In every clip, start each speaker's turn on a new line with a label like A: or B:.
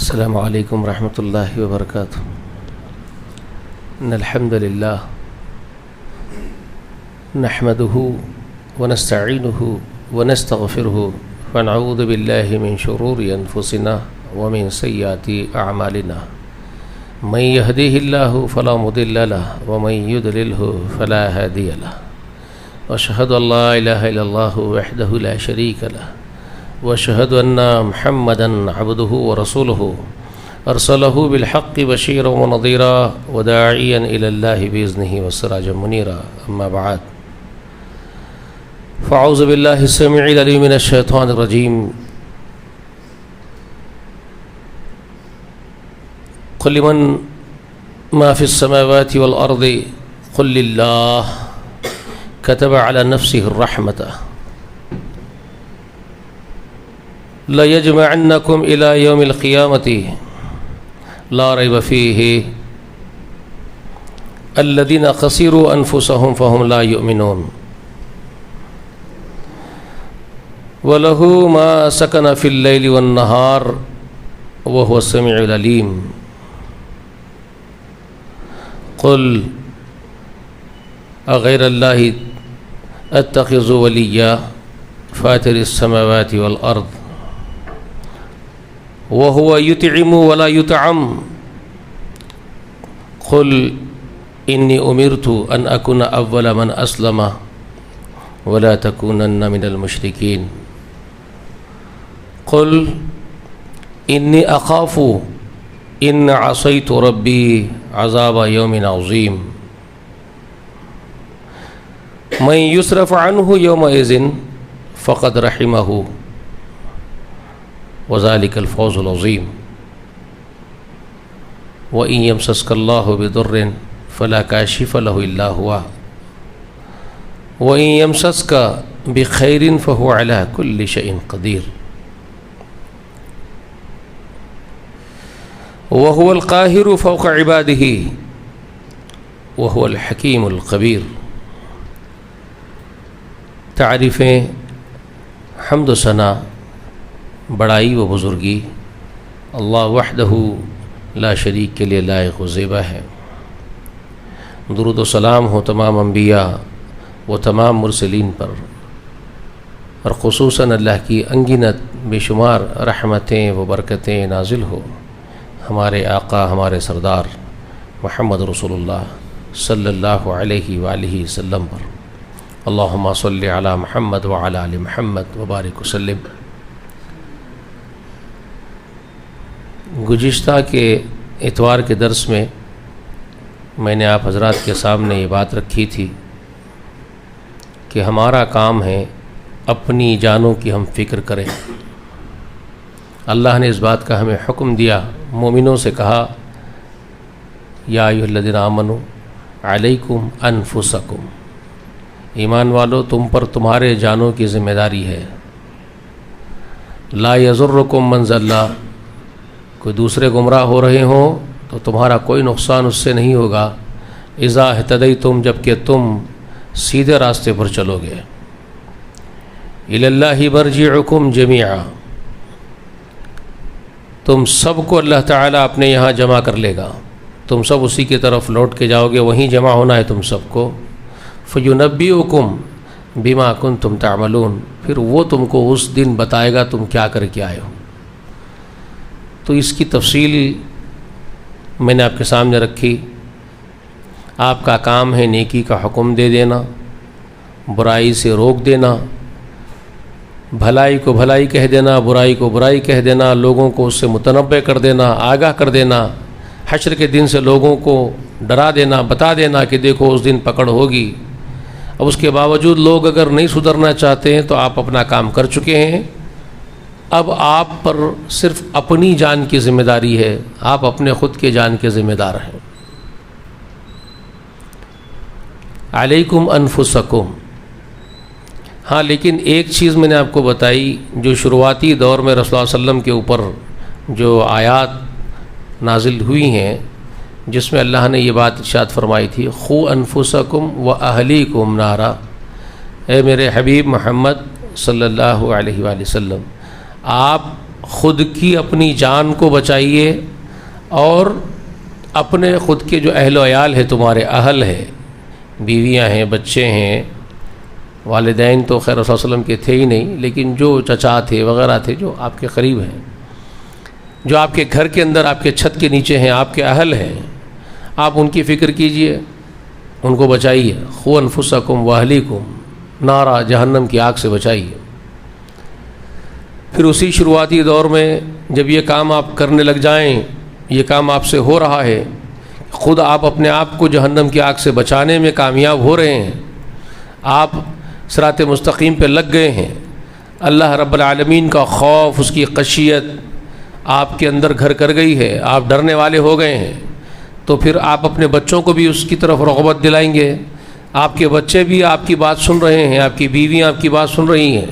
A: السلام علیکم ورحمۃ اللہ وبرکاتہ۔ ان الحمد للہ نحمده ونستعینه ونستغفره ونعوذ باللہ من شرور انفسنا ومن سیئات اعمالنا من يهده اللہ فلا مضل له ومن يضلله فلا هادی له واشهد ان لا الہ الا اللہ وحدہ لا شریک له واشهد ان محمدا عبده ورسوله ارسله بالحق بشيرا ونذيرا وداعيا الى الله باذنه وسراجا منيرا اما بعد فاعوذ بالله السميع العليم من الشيطان الرجيم قل لمن ما في السماوات والارض قل لله كتب على نفسه الرحمة لا يجمعنكم إلى يوم القيامة لا ريب فيه الذين خسروا أنفسهم فهم لا يؤمنون وله ما سكن في الليل والنهار وهو السميع العليم قل أغير الله أتخذ وليا فاطر السماوات والأرض وهو يطعم ولا يطعم قل إني أمرت أن أكون أول من أسلم ولا تكونن من المشركين قل إني أخاف إن عصيت ربي عذاب يوم عظيم من يصرف عنه يومئذ فقد رحمه وذلك الفوز العظيم وإن يمسسك الله بضر فلا كاشف له إلا هو وإن يمسسك بخير فهو على كل شيء قدير وهو القاهر فوق عباده وهو الحكيم الخبير۔ تعریفیں، حمد و ثنا، بڑائی و بزرگی اللہ وحدہ لا شریک کے لیے لائق و زیبا ہے۔ درود و سلام ہو تمام انبیاء و تمام مرسلین پر، اور خصوصاً اللہ کی انگنت بے شمار رحمتیں و برکتیں نازل ہو ہمارے آقا، ہمارے سردار محمد رسول اللہ صلی اللہ علیہ وآلہ وسلم پر۔ اللہم صلی علی محمد وعلی آل محمد وبارک وسلم۔ گزشتہ کے اتوار کے درس میں نے آپ حضرات کے سامنے یہ بات رکھی تھی کہ ہمارا کام ہے اپنی جانوں کی ہم فکر کریں۔ اللہ نے اس بات کا ہمیں حکم دیا، مومنوں سے کہا یا ایھا الذین آمنوا علیکم انفسکم، ایمان والو تم پر تمہارے جانوں کی ذمہ داری ہے۔ لا یضرکم من ضل، کوئی دوسرے گمراہ ہو رہے ہوں تو تمہارا کوئی نقصان اس سے نہیں ہوگا، اذا اہتدیتم، جب کہ تم سیدھے راستے پر چلو گے۔ الی اللہ مرجعکم جمیعا، تم سب کو اللہ تعالیٰ اپنے یہاں جمع کر لے گا، تم سب اسی کی طرف لوٹ کے جاؤ گے، وہیں جمع ہونا ہے تم سب کو۔ فینبئکم بما کنتم تعملون، پھر وہ تم کو اس دن بتائے گا تم کیا کر کے آئے ہو۔ تو اس کی تفصیل میں نے آپ کے سامنے رکھی۔ آپ کا کام ہے نیکی کا حکم دے دینا، برائی سے روک دینا، بھلائی کو بھلائی کہہ دینا، برائی کو برائی کہہ دینا، لوگوں کو اس سے متنبع کر دینا، آگاہ کر دینا، حشر کے دن سے لوگوں کو ڈرا دینا، بتا دینا کہ دیکھو اس دن پکڑ ہوگی۔ اب اس کے باوجود لوگ اگر نہیں سدھرنا چاہتے ہیں تو آپ اپنا کام کر چکے ہیں، اب آپ پر صرف اپنی جان کی ذمہ داری ہے، آپ اپنے خود کے جان کے ذمہ دار ہیں۔ علیکم انفسکم، ہاں لیکن ایک چیز میں نے آپ کو بتائی، جو شروعاتی دور میں رسول اللہ صلی اللہ علیہ وسلم کے اوپر جو آیات نازل ہوئی ہیں جس میں اللہ نے یہ بات ارشاد فرمائی تھی، خو انفسکم و اہلیکم نارا، اے میرے حبیب محمد صلی اللہ علیہ وآلہ وسلم، آپ خود کی اپنی جان کو بچائیے اور اپنے خود کے جو اہل و عیال ہے، تمہارے اہل ہے، بیویاں ہیں، بچے ہیں، والدین تو خیر رسول اللہ علیہ وسلم کے تھے ہی نہیں، لیکن جو چچا تھے وغیرہ تھے جو آپ کے قریب ہیں، جو آپ کے گھر کے اندر آپ کے چھت کے نیچے ہیں، آپ کے اہل ہیں، آپ ان کی فکر کیجئے، ان کو بچائیے۔ قوا انفسکم واہلیکم نارا، جہنم کی آگ سے بچائیے۔ پھر اسی شروعاتی دور میں جب یہ کام آپ کرنے لگ جائیں، یہ کام آپ سے ہو رہا ہے، خود آپ اپنے آپ کو جہنم کی آگ سے بچانے میں کامیاب ہو رہے ہیں، آپ صراط مستقیم پہ لگ گئے ہیں، اللہ رب العالمین کا خوف، اس کی خشیت آپ کے اندر گھر کر گئی ہے، آپ ڈرنے والے ہو گئے ہیں، تو پھر آپ اپنے بچوں کو بھی اس کی طرف رغبت دلائیں گے، آپ کے بچے بھی آپ کی بات سن رہے ہیں، آپ کی بیویاں آپ کی بات سن رہی ہیں،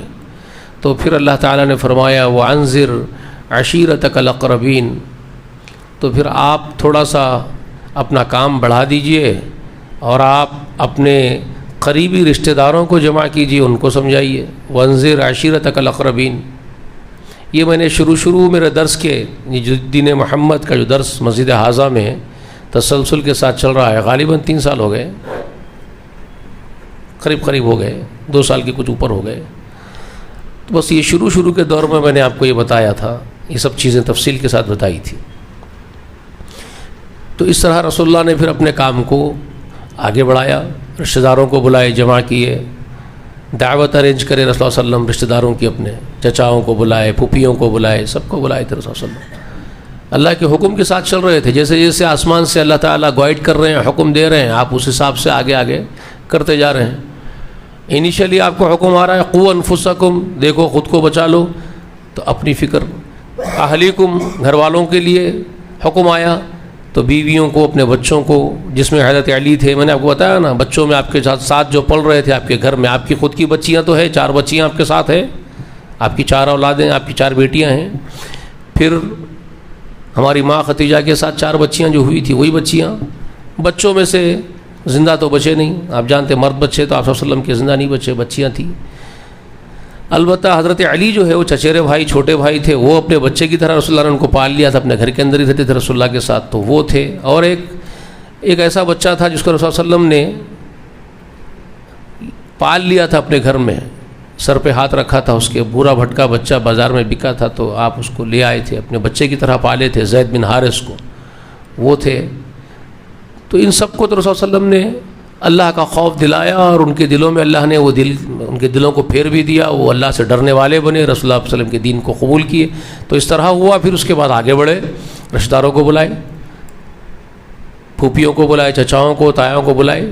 A: تو پھر اللہ تعالیٰ نے فرمایا وَأَنذِرْ عَشِيرَتَكَ الْأَقْرَبِينَ، تو پھر آپ تھوڑا سا اپنا کام بڑھا دیجئے اور آپ اپنے قریبی رشتہ داروں کو جمع کیجئے، ان کو سمجھائیے۔ وَأَنذِرْ عَشِيرَتَكَ الْأَقْرَبِينَ، یہ میں نے شروع میرے درس کے دین محمد کا جو درس مسجد حاضہ میں تسلسل کے ساتھ چل رہا ہے، غالباً 3 سال ہو گئے، قریب ہو گئے، 2 سال کے کچھ اوپر ہو گئے، تو بس یہ شروع کے دور میں نے آپ کو یہ بتایا تھا، یہ سب چیزیں تفصیل کے ساتھ بتائی تھی۔ تو اس طرح رسول اللہ نے پھر اپنے کام کو آگے بڑھایا، رشتہ داروں کو بلائے، جمع کیے، دعوت ارینج کرے رسول اللہ صلی اللہ علیہ وسلم، رشتہ داروں کی، اپنے چچاؤں کو بلائے، پھوپھیوں کو بلائے، سب کو بلائے تھے رسول اللہ صلی اللہ علیہ وسلم۔ اللہ کے حکم کے ساتھ چل رہے تھے، جیسے آسمان سے اللہ تعالیٰ گائیڈ کر رہے ہیں، حکم دے رہے ہیں، آپ اس حساب سے آگے کرتے جا رہے ہیں۔ انیشلی آپ کو حکم آ رہا ہے قوا انفسکم، دیکھو خود کو بچا لو، تو اپنی فکر، اہلیکم، گھر والوں کے لیے حکم آیا، تو بیویوں کو، اپنے بچوں کو، جس میں حضرت علی تھے، میں نے آپ کو بتایا نا، بچوں میں آپ کے ساتھ جو پل رہے تھے آپ کے گھر میں، آپ کی خود کی بچیاں تو ہے، 4 بچیاں آپ کے ساتھ ہیں، آپ کی 4 اولادیں، آپ کی 4 بیٹیاں ہیں، پھر ہماری ماں ختیجہ کے ساتھ 4 بچیاں جو ہوئی تھی، وہی بچیاں، بچوں میں سے زندہ تو بچے نہیں، آپ جانتے مرد بچے تو آپ صلی اللہ علیہ وسلم کے زندہ نہیں بچے، بچیاں تھیں۔ البتہ حضرت علی جو ہے وہ چچیرے بھائی، چھوٹے بھائی تھے، وہ اپنے بچے کی طرح رسول اللہ نے ان کو پال لیا تھا، اپنے گھر کے اندر ہی رہتے تھے رسول اللہ کے ساتھ، تو وہ تھے۔ اور ایک ایسا بچہ تھا جس کو رسول اللہ صلی اللہ علیہ وسلم نے پال لیا تھا اپنے گھر میں، سر پہ ہاتھ رکھا تھا اس کے، بھورا بھٹکا بچہ بازار میں بکا تھا، تو آپ اس کو لے آئے تھے، اپنے بچے کی طرح پالے تھے، زید بن حارث کو، وہ تھے۔ تو ان سب کو تو رسول صلی اللہ علیہ وسلم نے اللہ کا خوف دلایا، اور ان کے دلوں میں اللہ نے ان کے دلوں کو پھیر بھی دیا، وہ اللہ سے ڈرنے والے بنے، رسول اللہ صلی اللہ علیہ وسلم کے دین کو قبول کیے۔ تو اس طرح ہوا، پھر اس کے بعد آگے بڑھے، رشتہ داروں کو بلائے، پھوپھیوں کو بلائے، چچاؤں کو، تایاؤں کو بلائے،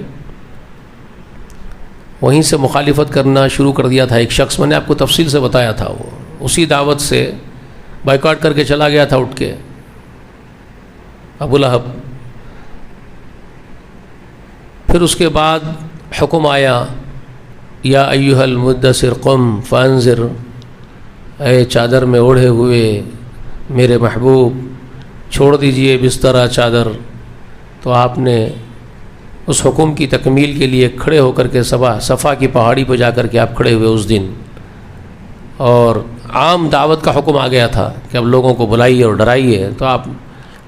A: وہیں سے مخالفت کرنا شروع کر دیا تھا۔ ایک شخص، میں نے آپ کو تفصیل سے بتایا تھا، وہ اسی دعوت سے بائیکاٹ کر کے چلا گیا تھا اٹھ کے، ابو لہب۔ پھر اس کے بعد حکم آیا یا ایھا المدثر قم فانذر، اے چادر میں اوڑھے ہوئے میرے محبوب، چھوڑ دیجئے بستر چادر۔ تو آپ نے اس حکم کی تکمیل کے لیے کھڑے ہو کر کے صفا کی پہاڑی پہ جا کر کے آپ کھڑے ہوئے اس دن، اور عام دعوت کا حکم آ گیا تھا کہ اب لوگوں کو بلائیے اور ڈرائیے۔ تو آپ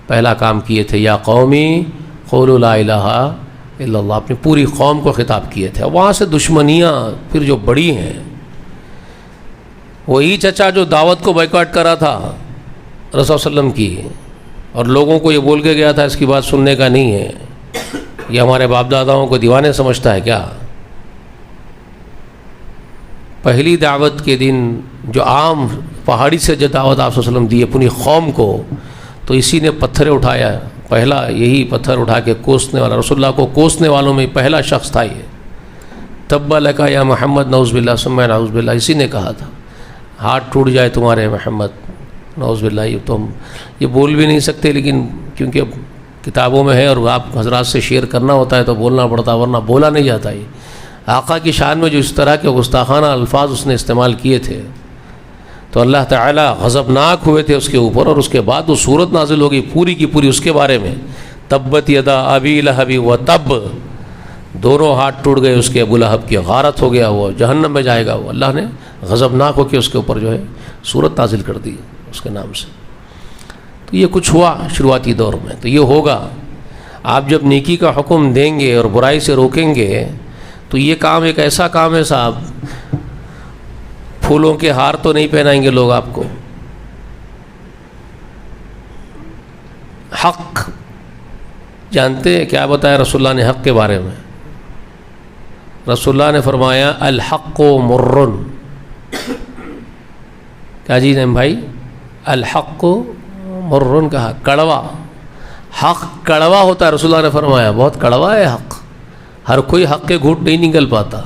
A: پہلا کام کیے تھے یا قومی قولوا لا الہ الا اللہ، اپنی پوری قوم کو خطاب کیے تھے۔ وہاں سے دشمنیاں پھر جو بڑی ہیں، وہی چچا جو دعوت کو بائیکاٹ کرا تھا رسول صلی اللہ علیہ وسلم کی، اور لوگوں کو یہ بول کے گیا تھا اس کی بات سننے کا نہیں ہے، یہ ہمارے باپ داداؤں کو دیوانے سمجھتا ہے کیا۔ پہلی دعوت کے دن جو عام پہاڑی سے جو دعوت آپ صلی اللہ علیہ وسلم دی پوری قوم کو، تو اسی نے پتھر اٹھایا، پہلا یہی پتھر اٹھا کے کوسنے والا، رسول اللہ کو کوسنے والوں میں پہلا شخص تھا یہ۔ تبا لکا یا محمد نعوذ باللہ ثم نعوذ باللہ، اسی نے کہا تھا ہاتھ ٹوٹ جائے تمہارے محمد، نعوذ باللہ۔ یہ تو ہم یہ بول بھی نہیں سکتے، لیکن کیونکہ اب کتابوں میں ہے اور آپ حضرات سے شیئر کرنا ہوتا ہے تو بولنا پڑتا، ورنہ بولا نہیں جاتا۔ یہ آقا کی شان میں جو اس طرح کے گستاخانہ الفاظ اس نے استعمال کیے تھے، تو اللہ تعالیٰ غضبناک ہوئے تھے اس کے اوپر، اور اس کے بعد وہ صورت نازل ہوگی پوری کی پوری اس کے بارے میں، تبت یدا ابی لہب و تب، دونوں ہاتھ ٹوٹ گئے اس کے، ابو لہب کی غارت ہو گیا، وہ جہنم میں جائے گا، وہ اللہ نے غضبناک ہو کے اس کے اوپر جو ہے صورت نازل کر دی۔ اس کے نام سے. تو یہ کچھ ہوا شروعاتی دور میں. تو یہ ہوگا آپ جب نیکی کا حکم دیں گے اور برائی سے روکیں گے تو یہ کام ایک ایسا کام ہے صاحب, پھولوں کے ہار تو نہیں پہنائیں گے لوگ آپ کو. حق جانتے ہیں کیا بتایا رسول اللہ نے حق کے بارے میں؟ رسول اللہ نے فرمایا الحق مرن. کیا جی نیم بھائی؟ الحق مرن کہا, کڑوا. حق کڑوا ہوتا ہے, رسول اللہ نے فرمایا بہت کڑوا ہے حق, ہر کوئی حق کے گھوٹ نہیں نکل پاتا.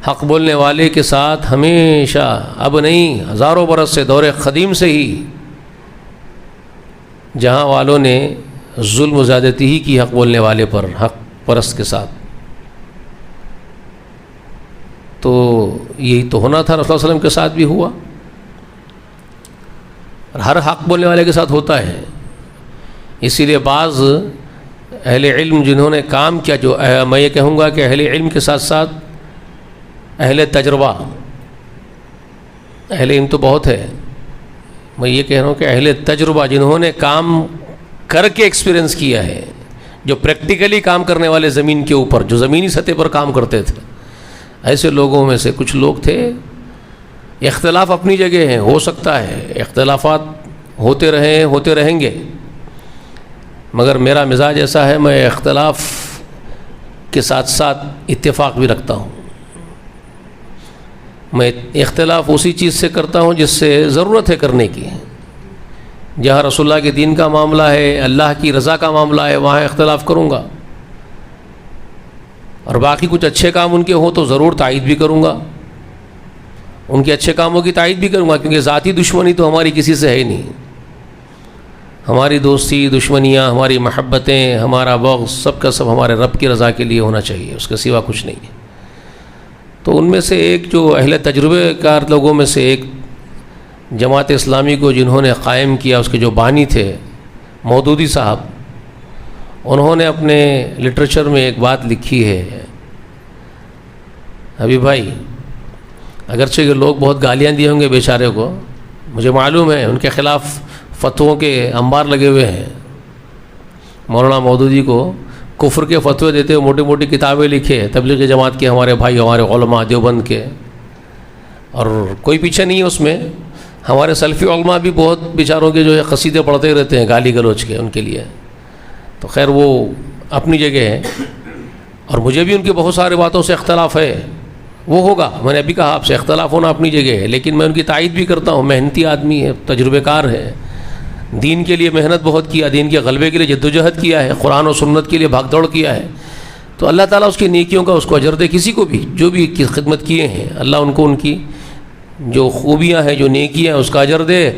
A: حق بولنے والے کے ساتھ ہمیشہ, اب نہیں ہزاروں برس سے, دور قدیم سے ہی جہاں والوں نے ظلم و زیادتی ہی کی حق بولنے والے پر, حق پرست کے ساتھ, تو یہی تو ہونا تھا. رسول اللہ علیہ وسلم کے ساتھ بھی ہوا, اور ہر حق بولنے والے کے ساتھ ہوتا ہے. اسی لیے بعض اہل علم جنہوں نے کام کیا, جو میں یہ کہوں گا کہ اہل علم کے ساتھ ساتھ اہل تجربہ, اہل علم تو بہت ہے, میں یہ کہہ رہا ہوں کہ اہل تجربہ جنہوں نے کام کر کے ایکسپیرئنس کیا ہے, جو پریکٹیکلی کام کرنے والے زمین کے اوپر, جو زمینی سطح پر کام کرتے تھے, ایسے لوگوں میں سے کچھ لوگ تھے. اختلاف اپنی جگہ ہیں, ہو سکتا ہے اختلافات ہوتے رہیں گے, مگر میرا مزاج ایسا ہے میں اختلاف کے ساتھ ساتھ اتفاق بھی رکھتا ہوں. میں اختلاف اسی چیز سے کرتا ہوں جس سے ضرورت ہے کرنے کی. جہاں رسول اللہ کے دین کا معاملہ ہے, اللہ کی رضا کا معاملہ ہے, وہاں اختلاف کروں گا, اور باقی کچھ اچھے کام ان کے ہوں تو ضرور تائید بھی کروں گا, ان کے اچھے کاموں کی تائید بھی کروں گا, کیونکہ ذاتی دشمنی تو ہماری کسی سے ہے ہی نہیں. ہماری دوستی, دشمنیاں, ہماری محبتیں, ہمارا بغض, سب کا سب ہمارے رب کی رضا کے لیے ہونا چاہیے, اس کے سوا کچھ نہیں ہے. تو ان میں سے ایک جو اہل تجربے کار لوگوں میں سے ایک جماعت اسلامی کو جنہوں نے قائم کیا, اس کے جو بانی تھے مودودی صاحب, انہوں نے اپنے لٹریچر میں ایک بات لکھی ہے. ابھی بھائی اگرچہ کہ لوگ بہت گالیاں دیے ہوں گے بیچارے کو, مجھے معلوم ہے ان کے خلاف فتووں کے انبار لگے ہوئے ہیں. مولانا مودودی کو کفر کے فتوے دیتے ہوئے موٹی موٹی کتابیں لکھے, تبلیغی جماعت کے ہمارے بھائی, ہمارے علماء دیوبند کے, اور کوئی پیچھے نہیں ہے اس میں. ہمارے سلفی علماء بھی بہت بیچاروں کے جو ہے قصیدے پڑھتے رہتے ہیں گالی گلوچ کے ان کے لیے. تو خیر وہ اپنی جگہ ہے, اور مجھے بھی ان کی بہت ساری باتوں سے اختلاف ہے, وہ ہوگا, میں نے ابھی کہا آپ سے اختلاف ہونا اپنی جگہ ہے, لیکن میں ان کی تائید بھی کرتا ہوں. محنتی آدمی ہے, تجربے کار ہے, دین کے لیے محنت بہت کیا, دین کے غلبے کے لیے جدوجہد کیا ہے, قرآن و سنت کے لیے بھاگ دوڑ کیا ہے. تو اللہ تعالیٰ اس کی نیکیوں کا اس کو اجر دے. کسی کو بھی جو بھی خدمت کیے ہیں, اللہ ان کو ان کی جو خوبیاں ہیں, جو نیکیاں ہیں, اس کا اجر دے.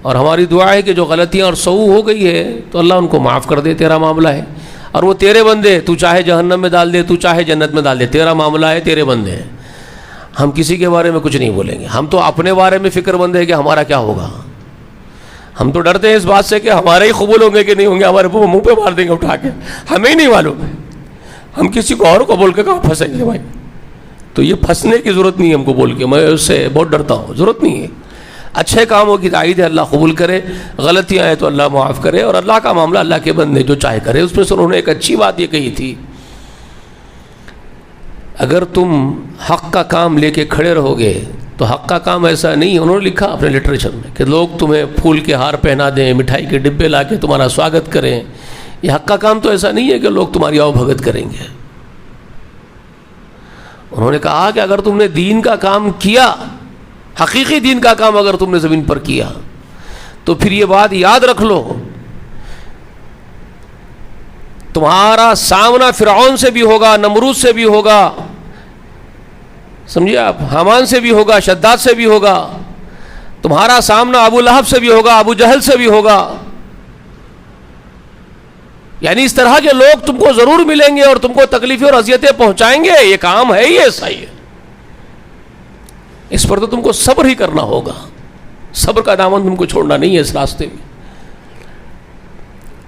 A: اور ہماری دعا ہے کہ جو غلطیاں اور سہو ہو گئی ہے تو اللہ ان کو معاف کر دے. تیرا معاملہ ہے, اور وہ تیرے بندے, تو چاہے جہنم میں ڈال دے, تو چاہے جنت میں ڈال دے, تیرا معاملہ ہے, تیرے بندے ہیں. ہم کسی کے بارے میں کچھ نہیں بولیں گے. ہم تو اپنے بارے میں فکر مند ہے کہ ہمارا کیا ہوگا. ہم تو ڈرتے ہیں اس بات سے کہ ہمارے ہی قبول ہوں گے کہ نہیں ہوں گے, ہمارے منہ پہ مار دیں گے اٹھا کے, ہمیں ہی نہیں معلوم ہے. ہم کسی کو اور کو بول کے کہاں پھنسیں گے بھائی. تو یہ پھنسنے کی ضرورت نہیں ہے ہم کو بول کے, میں اس سے بہت ڈرتا ہوں, ضرورت نہیں ہے. اچھے کاموں کی تائید ہے, اللہ قبول کرے, غلطیاں ہیں تو اللہ معاف کرے, اور اللہ کا معاملہ اللہ کے بندے جو چاہے کرے. اس میں سے انہوں نے ایک اچھی بات یہ کہی تھی, اگر تم حق کا کام لے کے کھڑے رہو گے تو حق کا کام ایسا نہیں ہے. انہوں نے لکھا اپنے لٹریچر میں کہ لوگ تمہیں پھول کے ہار پہنا دیں, مٹھائی کے ڈبے لا کے تمہارا سواگت کریں, یہ حق کا کام تو ایسا نہیں ہے کہ لوگ تمہاری آؤ بھگت کریں گے. انہوں نے کہا کہ اگر تم نے دین کا کام کیا, حقیقی دین کا کام اگر تم نے زمین پر کیا, تو پھر یہ بات یاد رکھ لو, تمہارا سامنا فرعون سے بھی ہوگا, نمرود سے بھی ہوگا, سمجھے آپ, حامان سے بھی ہوگا, شداد سے بھی ہوگا, تمہارا سامنا ابو لہب سے بھی ہوگا, ابو جہل سے بھی ہوگا. یعنی اس طرح کے لوگ تم کو ضرور ملیں گے اور تم کو تکلیفیں اور اذیتیں پہنچائیں گے. یہ کام ہے ہی ایسا ہی ہے, اس پر تو تم کو صبر ہی کرنا ہوگا. صبر کا دامن تم کو چھوڑنا نہیں ہے اس راستے میں.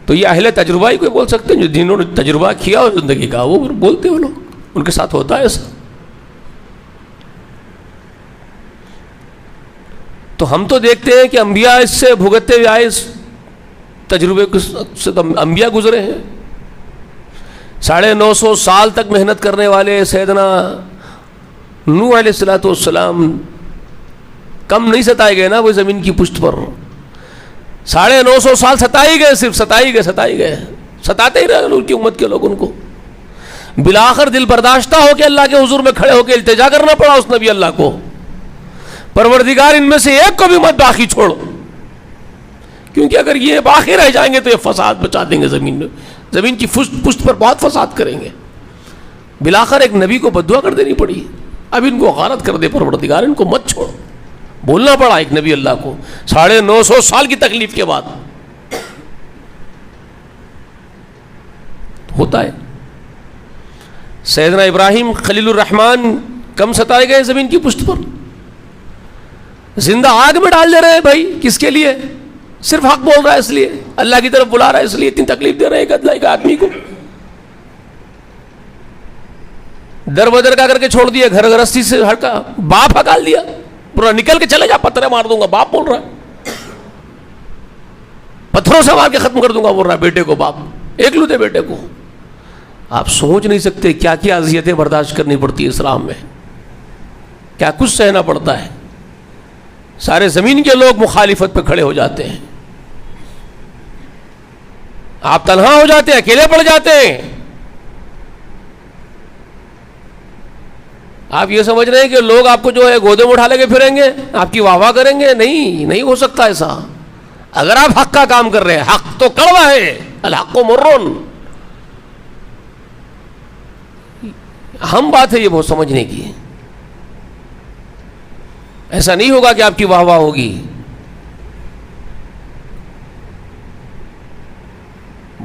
A: تو یہ اہل تجربہ ہی کوئی بول سکتے ہیں, جو جنہوں نے تجربہ کیا ہو زندگی کا, وہ بولتے ہیں. وہ لوگ ان کے ساتھ ہوتا ہے ایسا. تو ہم تو دیکھتے ہیں کہ انبیاء اس سے بھگتتے ہوئے آئے، اس تجربے سے تو انبیاء گزرے ہیں. 950 سال تک محنت کرنے والے سیدنا نوح علیہ السلام کم نہیں ستائے گئے نا وہ زمین کی پشت پر. 950 سال ستائی گئے، صرف ستائی گئے ستاتے ہی رہے ان کی امت کے لوگ. ان کو بالآخر دل برداشتہ ہو کے اللہ کے حضور میں کھڑے ہو کے التجا کرنا پڑا اس نبی اللہ کو، پروردگار ان میں سے ایک کو بھی مت باقی چھوڑو، کیونکہ اگر یہ باقی رہ جائیں گے تو یہ فساد بچا دیں گے زمین میں، زمین کی پشت پر بہت فساد کریں گے. بالآخر ایک نبی کو بددعا کر دینی پڑی، اب ان کو غارت کر دے پروردگار، ان کو مت چھوڑو. بولنا پڑا ایک نبی اللہ کو 950 سال کی تکلیف کے بعد. ہوتا ہے. سیدنا ابراہیم خلیل الرحمن کم ستائے گئے زمین کی پشت پر، زندہ آگ میں ڈال دے رہے ہیں بھائی. کس کے لیے؟ صرف حق بول رہا ہے اس لیے، اللہ کی طرف بلا رہا ہے اس لیے اتنی تکلیف دے رہے ہیں ایک آدمی کو. در بدر کا کر کے چھوڑ دیا، گھر گرستی سے ہٹا، باپ ہکال دیا، پورا نکل کے چلے جا، پتھریں مار دوں گا، باپ بول رہا ہے، پتھروں سے مار کے ختم کر دوں گا بول رہا ہے بیٹے کو، باپ ایکلوتے بیٹے کو. آپ سوچ نہیں سکتے کیا کیا اذیتیں برداشت کرنی پڑتی ہے اسلام میں، کیا کچھ سہنا پڑتا ہے. سارے زمین کے لوگ مخالفت پہ کھڑے ہو جاتے ہیں، آپ تنہا ہو جاتے ہیں، اکیلے پڑ جاتے ہیں. آپ یہ سمجھ رہے ہیں کہ لوگ آپ کو جو ہے گودے میں اٹھا لے کے پھریں گے، آپ کی واہ واہ کریں گے؟ نہیں ہو سکتا ایسا. اگر آپ حق کا کام کر رہے ہیں، حق تو کڑوا ہے، الحق مرون. ہم بات ہے یہ بہت سمجھنے کی. ایسا نہیں ہوگا کہ آپ کی واہ واہ ہوگی.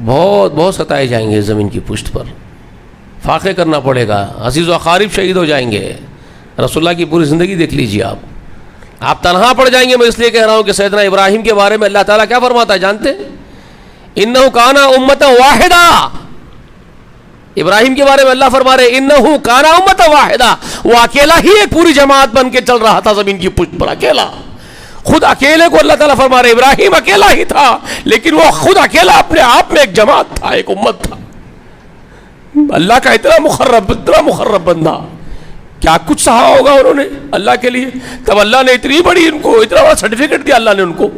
A: بہت ستائے جائیں گے زمین کی پشت پر، فاقے کرنا پڑے گا، عزیز و اقارب شہید ہو جائیں گے. رسول اللہ کی پوری زندگی دیکھ لیجیے آپ تنہا پڑ جائیں گے. میں اس لیے کہہ رہا ہوں کہ سیدنا ابراہیم کے بارے میں اللہ تعالیٰ کیا فرماتا ہے جانتے ہیں؟ انہ کان امۃ واحدہ. ابراہیم کے بارے میں اللہ فرما رہے انہ کان امۃ واحدہ، وہ اکیلا ہی ایک پوری جماعت بن کے چل رہا تھا زمین کی پشت پر، اکیلا. خود اکیلے کو اللہ تعالیٰ فرما رہے ابراہیم اکیلا ہی تھا، لیکن وہ خود اکیلا اپنے آپ میں ایک جماعت تھا، ایک امت تھا. اللہ کا اتنا مخرب بندہ، کیا کچھ سہا ہوگا انہوں نے اللہ کے لیے. تب اللہ نے اتنی بڑی ان کو اتنا بڑا سرٹیفکیٹ دیا اللہ نے ان کو،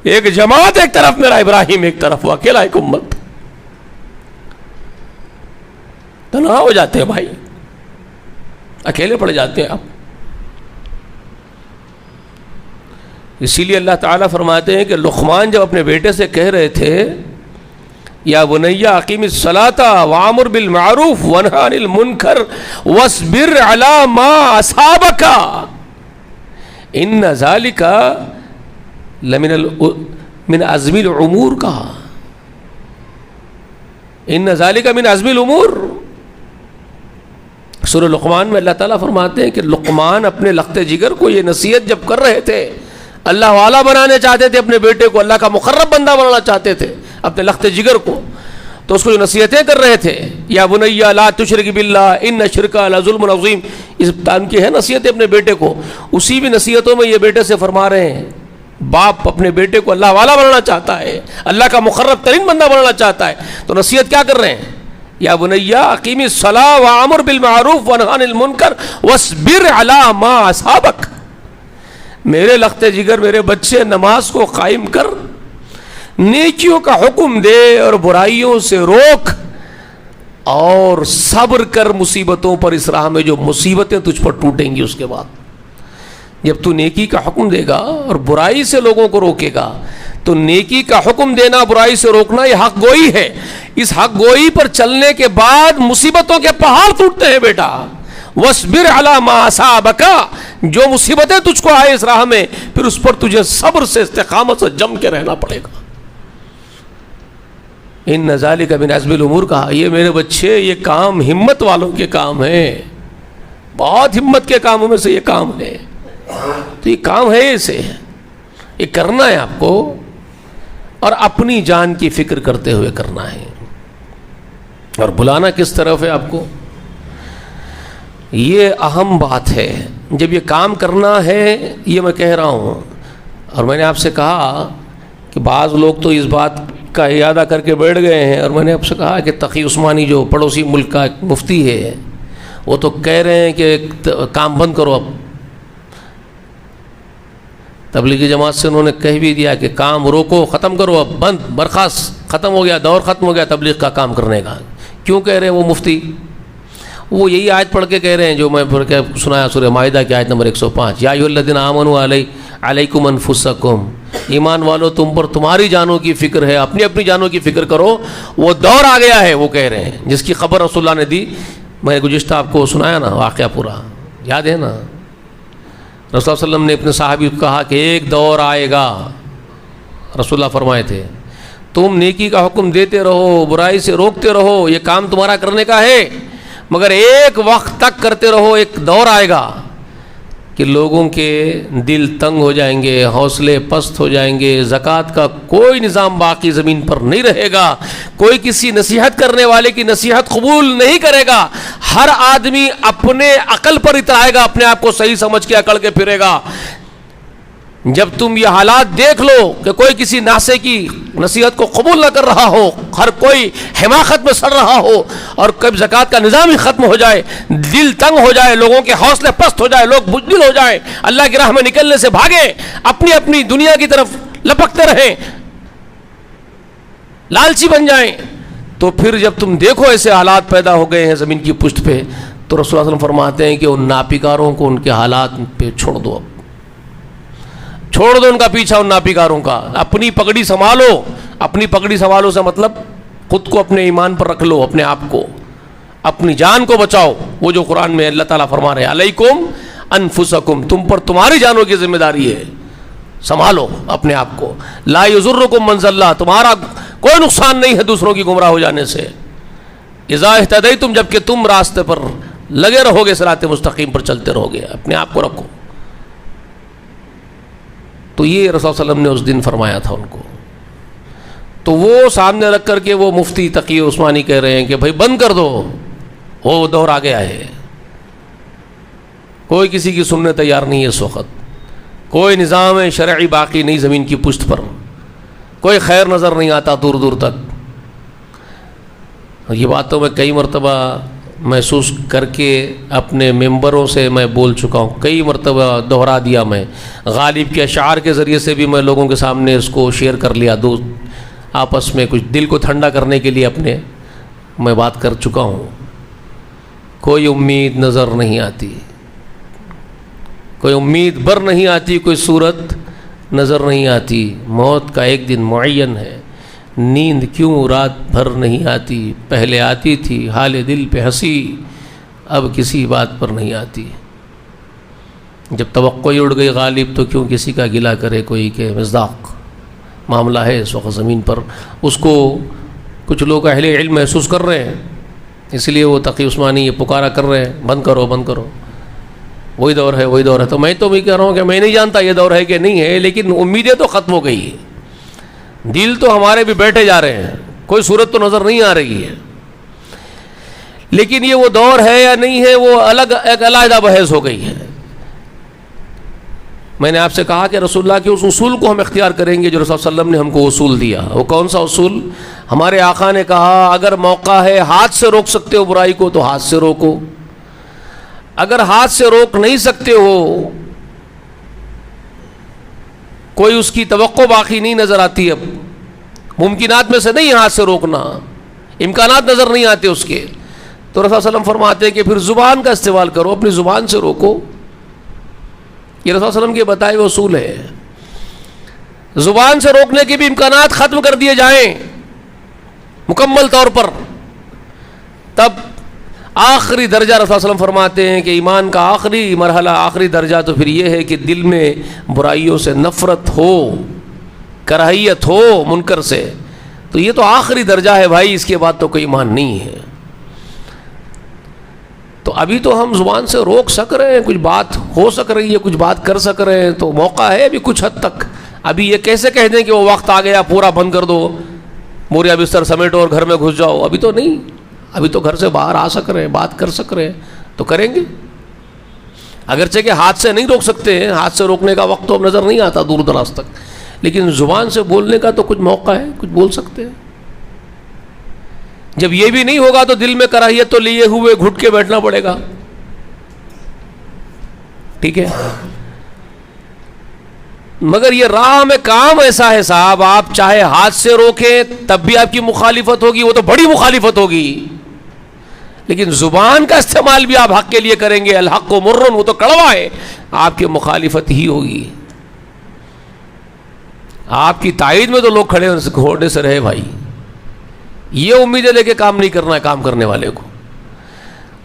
A: ایک جماعت ایک طرف، میرا ابراہیم ایک طرف، وہ اکیلا ایک امت. تنہا ہو جاتے ہیں بھائی، اکیلے پڑ جاتے ہیں آپ. اسی لیے اللہ تعالیٰ فرماتے ہیں کہ لقمان جب اپنے بیٹے سے کہہ رہے تھے یا بنی اقیم الصلاۃ وامر بالمعروف وانہ عن المنکر واصبر علی ما اصابک ان ذلک من عزم الامور، کہا ان ذلک من عزم الامور. سورہ لقمان میں اللہ تعالیٰ فرماتے ہیں کہ لقمان اپنے لخت جگر کو یہ نصیحت جب کر رہے تھے، اللہ والا بنانے چاہتے تھے اپنے بیٹے کو، اللہ کا مقرب بندہ بنانا چاہتے تھے اپنے لخت جگر کو، تو اس کو جو نصیحتیں کر رہے تھے یا بنی لا تشرک باللہ ان الشرک لظلم عظیم، اس ٹائم کی ہے نصیحتیں اپنے بیٹے کو. اسی بھی نصیحتوں میں یہ بیٹے سے فرما رہے ہیں، باپ اپنے بیٹے کو اللہ والا بنانا چاہتا ہے، اللہ کا مقرب ترین بندہ بنانا چاہتا ہے، تو نصیحت کیا کر رہے ہیں؟ یا بنی اقیم الصلاۃ وامر بالمعروف وانہ عن المنکر واصبر علی ما اصابک. میرے لخت جگر، میرے بچے، نماز کو قائم کر، نیکیوں کا حکم دے اور برائیوں سے روک، اور صبر کر مصیبتوں پر. اس راہ میں جو مصیبتیں تجھ پر ٹوٹیں گی، اس کے بعد جب تو نیکی کا حکم دے گا اور برائی سے لوگوں کو روکے گا، تو نیکی کا حکم دینا، برائی سے روکنا، یہ حق گوئی ہے. اس حق گوئی پر چلنے کے بعد مصیبتوں کے پہاڑ ٹوٹتے ہیں بیٹا. وَاصْبِرْ عَلَى مَا أَصَابَكَ، جو مصیبتیں تجھ کو آئے اس راہ میں، پھر اس پر تجھے صبر سے، استقامت سے جم کے رہنا پڑے گا. ان ذالک من عزم الامور، کہا یہ میرے بچے، یہ کام ہمت والوں کے کام ہیں، بہت ہمت کے کاموں میں سے یہ کام ہے. تو یہ کام ہے، اسے یہ کرنا ہے آپ کو، اور اپنی جان کی فکر کرتے ہوئے کرنا ہے. اور بلانا کس طرف ہے آپ کو، یہ اہم بات ہے. جب یہ کام کرنا ہے، یہ میں کہہ رہا ہوں، اور میں نے آپ سے کہا کہ بعض لوگ تو اس بات کا ارادہ کر کے بیٹھ گئے ہیں، اور میں نے آپ سے کہا کہ تقی عثمانی جو پڑوسی ملک کا ایک مفتی ہے وہ تو کہہ رہے ہیں کہ کام بند کرو، اب تبلیغی جماعت سے انہوں نے کہہ بھی دیا کہ کام روکو، ختم کرو، اب بند، برخاست، ختم ہو گیا، دور ختم ہو گیا تبلیغ کا کام کرنے کا۔ کیوں کہہ رہے ہیں وہ مفتی؟ وہ یہی آیت پڑھ کے کہہ رہے ہیں جو میں پڑھ کے سنایا سورہ مائدہ کی آیت نمبر 105، یا ایھا الذین آمنوا علیکم انفسکم، ایمان والو تم پر تمہاری جانوں کی فکر ہے، اپنی اپنی جانوں کی فکر کرو۔ وہ دور آ گیا ہے، وہ کہہ رہے ہیں، جس کی خبر رسول اللہ نے دی۔ میں نے گزشتہ آپ کو سنایا نا واقعہ پورا، یاد ہے نا؟ رسول اللہ صلی اللہ علیہ وسلم نے اپنے صحابی کو کہا کہ ایک دور آئے گا، رسول اللہ فرمائے تھے تم نیکی کا حکم دیتے رہو، برائی سے روکتے رہو، یہ کام تمہارا کرنے کا ہے، مگر ایک وقت تک کرتے رہو، ایک دور آئے گا کہ لوگوں کے دل تنگ ہو جائیں گے، حوصلے پست ہو جائیں گے، زکوٰۃ کا کوئی نظام باقی زمین پر نہیں رہے گا، کوئی کسی نصیحت کرنے والے کی نصیحت قبول نہیں کرے گا، ہر آدمی اپنے عقل پر اترائے گا، اپنے آپ کو صحیح سمجھ کے اکڑ کے پھرے گا۔ جب تم یہ حالات دیکھ لو کہ کوئی کسی ناصح کی نصیحت کو قبول نہ کر رہا ہو، ہر کوئی حماقت میں سڑ رہا ہو، اور کب زکوٰۃ کا نظام ہی ختم ہو جائے، دل تنگ ہو جائے، لوگوں کے حوصلے پست ہو جائے، لوگ بزدل ہو جائیں، اللہ کی راہ میں نکلنے سے بھاگیں، اپنی اپنی دنیا کی طرف لپکتے رہیں، لالچی بن جائیں، تو پھر جب تم دیکھو ایسے حالات پیدا ہو گئے ہیں زمین کی پشت پہ، تو رسول اللہ صلی اللہ علیہ وسلم فرماتے ہیں کہ ان ناپیکاروں کو ان کے حالات پہ چھوڑ دو، اب چھوڑ دو ان کا پیچھا، ان ناپیکاروں کا، اپنی پگڑی سنبھالو۔ اپنی پگڑی سنبھالو سے مطلب خود کو اپنے ایمان پر رکھ لو، اپنے آپ کو، اپنی جان کو بچاؤ۔ وہ جو قرآن میں اللہ تعالیٰ فرما رہے ہیں علیکم انفسکم، تم پر تمہاری جانوں کی ذمہ داری ہے، سنبھالو اپنے آپ کو۔ لا یضرکم من ضل، تمہارا کوئی نقصان نہیں ہے دوسروں کی گمراہ ہو جانے سے۔ اذا اہتدیتم، جب کہ تم راستے پر لگے رہو گے، صراط مستقیم پر چلتے رہو گے، اپنے آپ کو رکھو۔ تو یہ رسول صلی اللہ علیہ وسلم نے اس دن فرمایا تھا ان کو۔ تو وہ سامنے رکھ کر کے وہ مفتی تقی عثمانی کہہ رہے ہیں کہ بھائی بند کر دو، وہ دور آ گیا ہے، کوئی کسی کی سننے تیار نہیں ہے اس وقت، کوئی نظام شرعی باقی نہیں زمین کی پشت پر، کوئی خیر نظر نہیں آتا دور دور تک۔ یہ بات تو میں کئی مرتبہ محسوس کر کے اپنے ممبروں سے میں بول چکا ہوں، کئی مرتبہ دہرا دیا میں، غالب کے اشعار کے ذریعے سے بھی میں لوگوں کے سامنے اس کو شیئر کر لیا، دوست آپس میں کچھ دل کو ٹھنڈا کرنے کے لیے اپنے میں بات کر چکا ہوں۔ کوئی امید نظر نہیں آتی، کوئی امید بر نہیں آتی، کوئی صورت نظر نہیں آتی، موت کا ایک دن معین ہے، نیند کیوں رات بھر نہیں آتی، پہلے آتی تھی حال دل پہ ہنسی، اب کسی بات پر نہیں آتی۔ جب توقع اڑ گئی غالب تو کیوں کسی کا گلہ کرے کوئی، کہ مصداق معاملہ ہے اس وقت زمین پر، اس کو کچھ لوگ اہل علم محسوس کر رہے ہیں، اس لیے وہ تقی عثمانی یہ پکارا کر رہے ہیں بند کرو بند کرو، وہی دور ہے وہی دور ہے۔ تو میں تو بھی کہہ رہا ہوں کہ میں نہیں جانتا یہ دور ہے کہ نہیں ہے، لیکن امیدیں تو ختم ہو گئی ہیں، دل تو ہمارے بھی بیٹھے جا رہے ہیں، کوئی صورت تو نظر نہیں آ رہی ہے، لیکن یہ وہ دور ہے یا نہیں ہے وہ الگ ایک علیحدہ بحث ہو گئی ہے۔ میں نے آپ سے کہا کہ رسول اللہ کے اس اصول کو ہم اختیار کریں گے جو رسول اللہ صلی اللہ علیہ وسلم نے ہم کو اصول دیا۔ وہ کون سا اصول؟ ہمارے آقا نے کہا اگر موقع ہے ہاتھ سے روک سکتے ہو برائی کو تو ہاتھ سے روکو، اگر ہاتھ سے روک نہیں سکتے ہو، کوئی اس کی توقع باقی نہیں نظر آتی، اب ممکنات میں سے نہیں ہاتھ سے روکنا، امکانات نظر نہیں آتے اس کے، تو رسول اللہ صلی اللہ علیہ وسلم فرماتے ہیں کہ پھر زبان کا استعمال کرو، اپنی زبان سے روکو۔ یہ رسول اللہ علیہ وسلم کے بتائے ہوئے اصول ہے۔ زبان سے روکنے کے بھی امکانات ختم کر دیے جائیں مکمل طور پر، تب آخری درجہ رسول اللہ علیہ وسلم فرماتے ہیں کہ ایمان کا آخری مرحلہ، آخری درجہ تو پھر یہ ہے کہ دل میں برائیوں سے نفرت ہو، کراہیت ہو منکر سے، تو یہ تو آخری درجہ ہے بھائی، اس کے بعد تو کوئی ایمان نہیں ہے۔ تو ابھی تو ہم زبان سے روک سک رہے ہیں، کچھ بات ہو سک رہی ہے، کچھ بات کر سک رہے ہیں، تو موقع ہے ابھی کچھ حد تک۔ ابھی یہ کیسے کہہ دیں کہ وہ وقت آ گیا پورا بند کر دو، بوریا بستر سمیٹو اور گھر میں گھس جاؤ، ابھی تو نہیں، ابھی تو گھر سے باہر آ سک رہے ہیں، بات کر سک رہے ہیں، تو کریں گے۔ اگرچہ کہ ہاتھ سے نہیں روک سکتے ہیں، ہاتھ سے روکنے کا وقت تو اب نظر نہیں آتا دور دراز تک، لیکن زبان سے بولنے کا تو کچھ موقع ہے، کچھ بول سکتے ہیں۔ جب یہ بھی نہیں ہوگا تو دل میں کراہیت تو لیے ہوئے گھٹ کے بیٹھنا پڑے گا، ٹھیک ہے۔ مگر یہ راہ میں کام ایسا ہے صاحب، آپ چاہے ہاتھ سے روکیں تب بھی آپ کی مخالفت ہوگی، وہ تو بڑی مخالفت ہوگی، لیکن زبان کا استعمال بھی آپ حق کے لیے کریں گے، الحق و مرن، وہ تو کڑوا ہے، آپ کی مخالفت ہی ہوگی۔ آپ کی تائید میں تو لوگ کھڑے ہونے سے رہے بھائی، یہ امیدیں لے کے کام نہیں کرنا ہے کام کرنے والے کو۔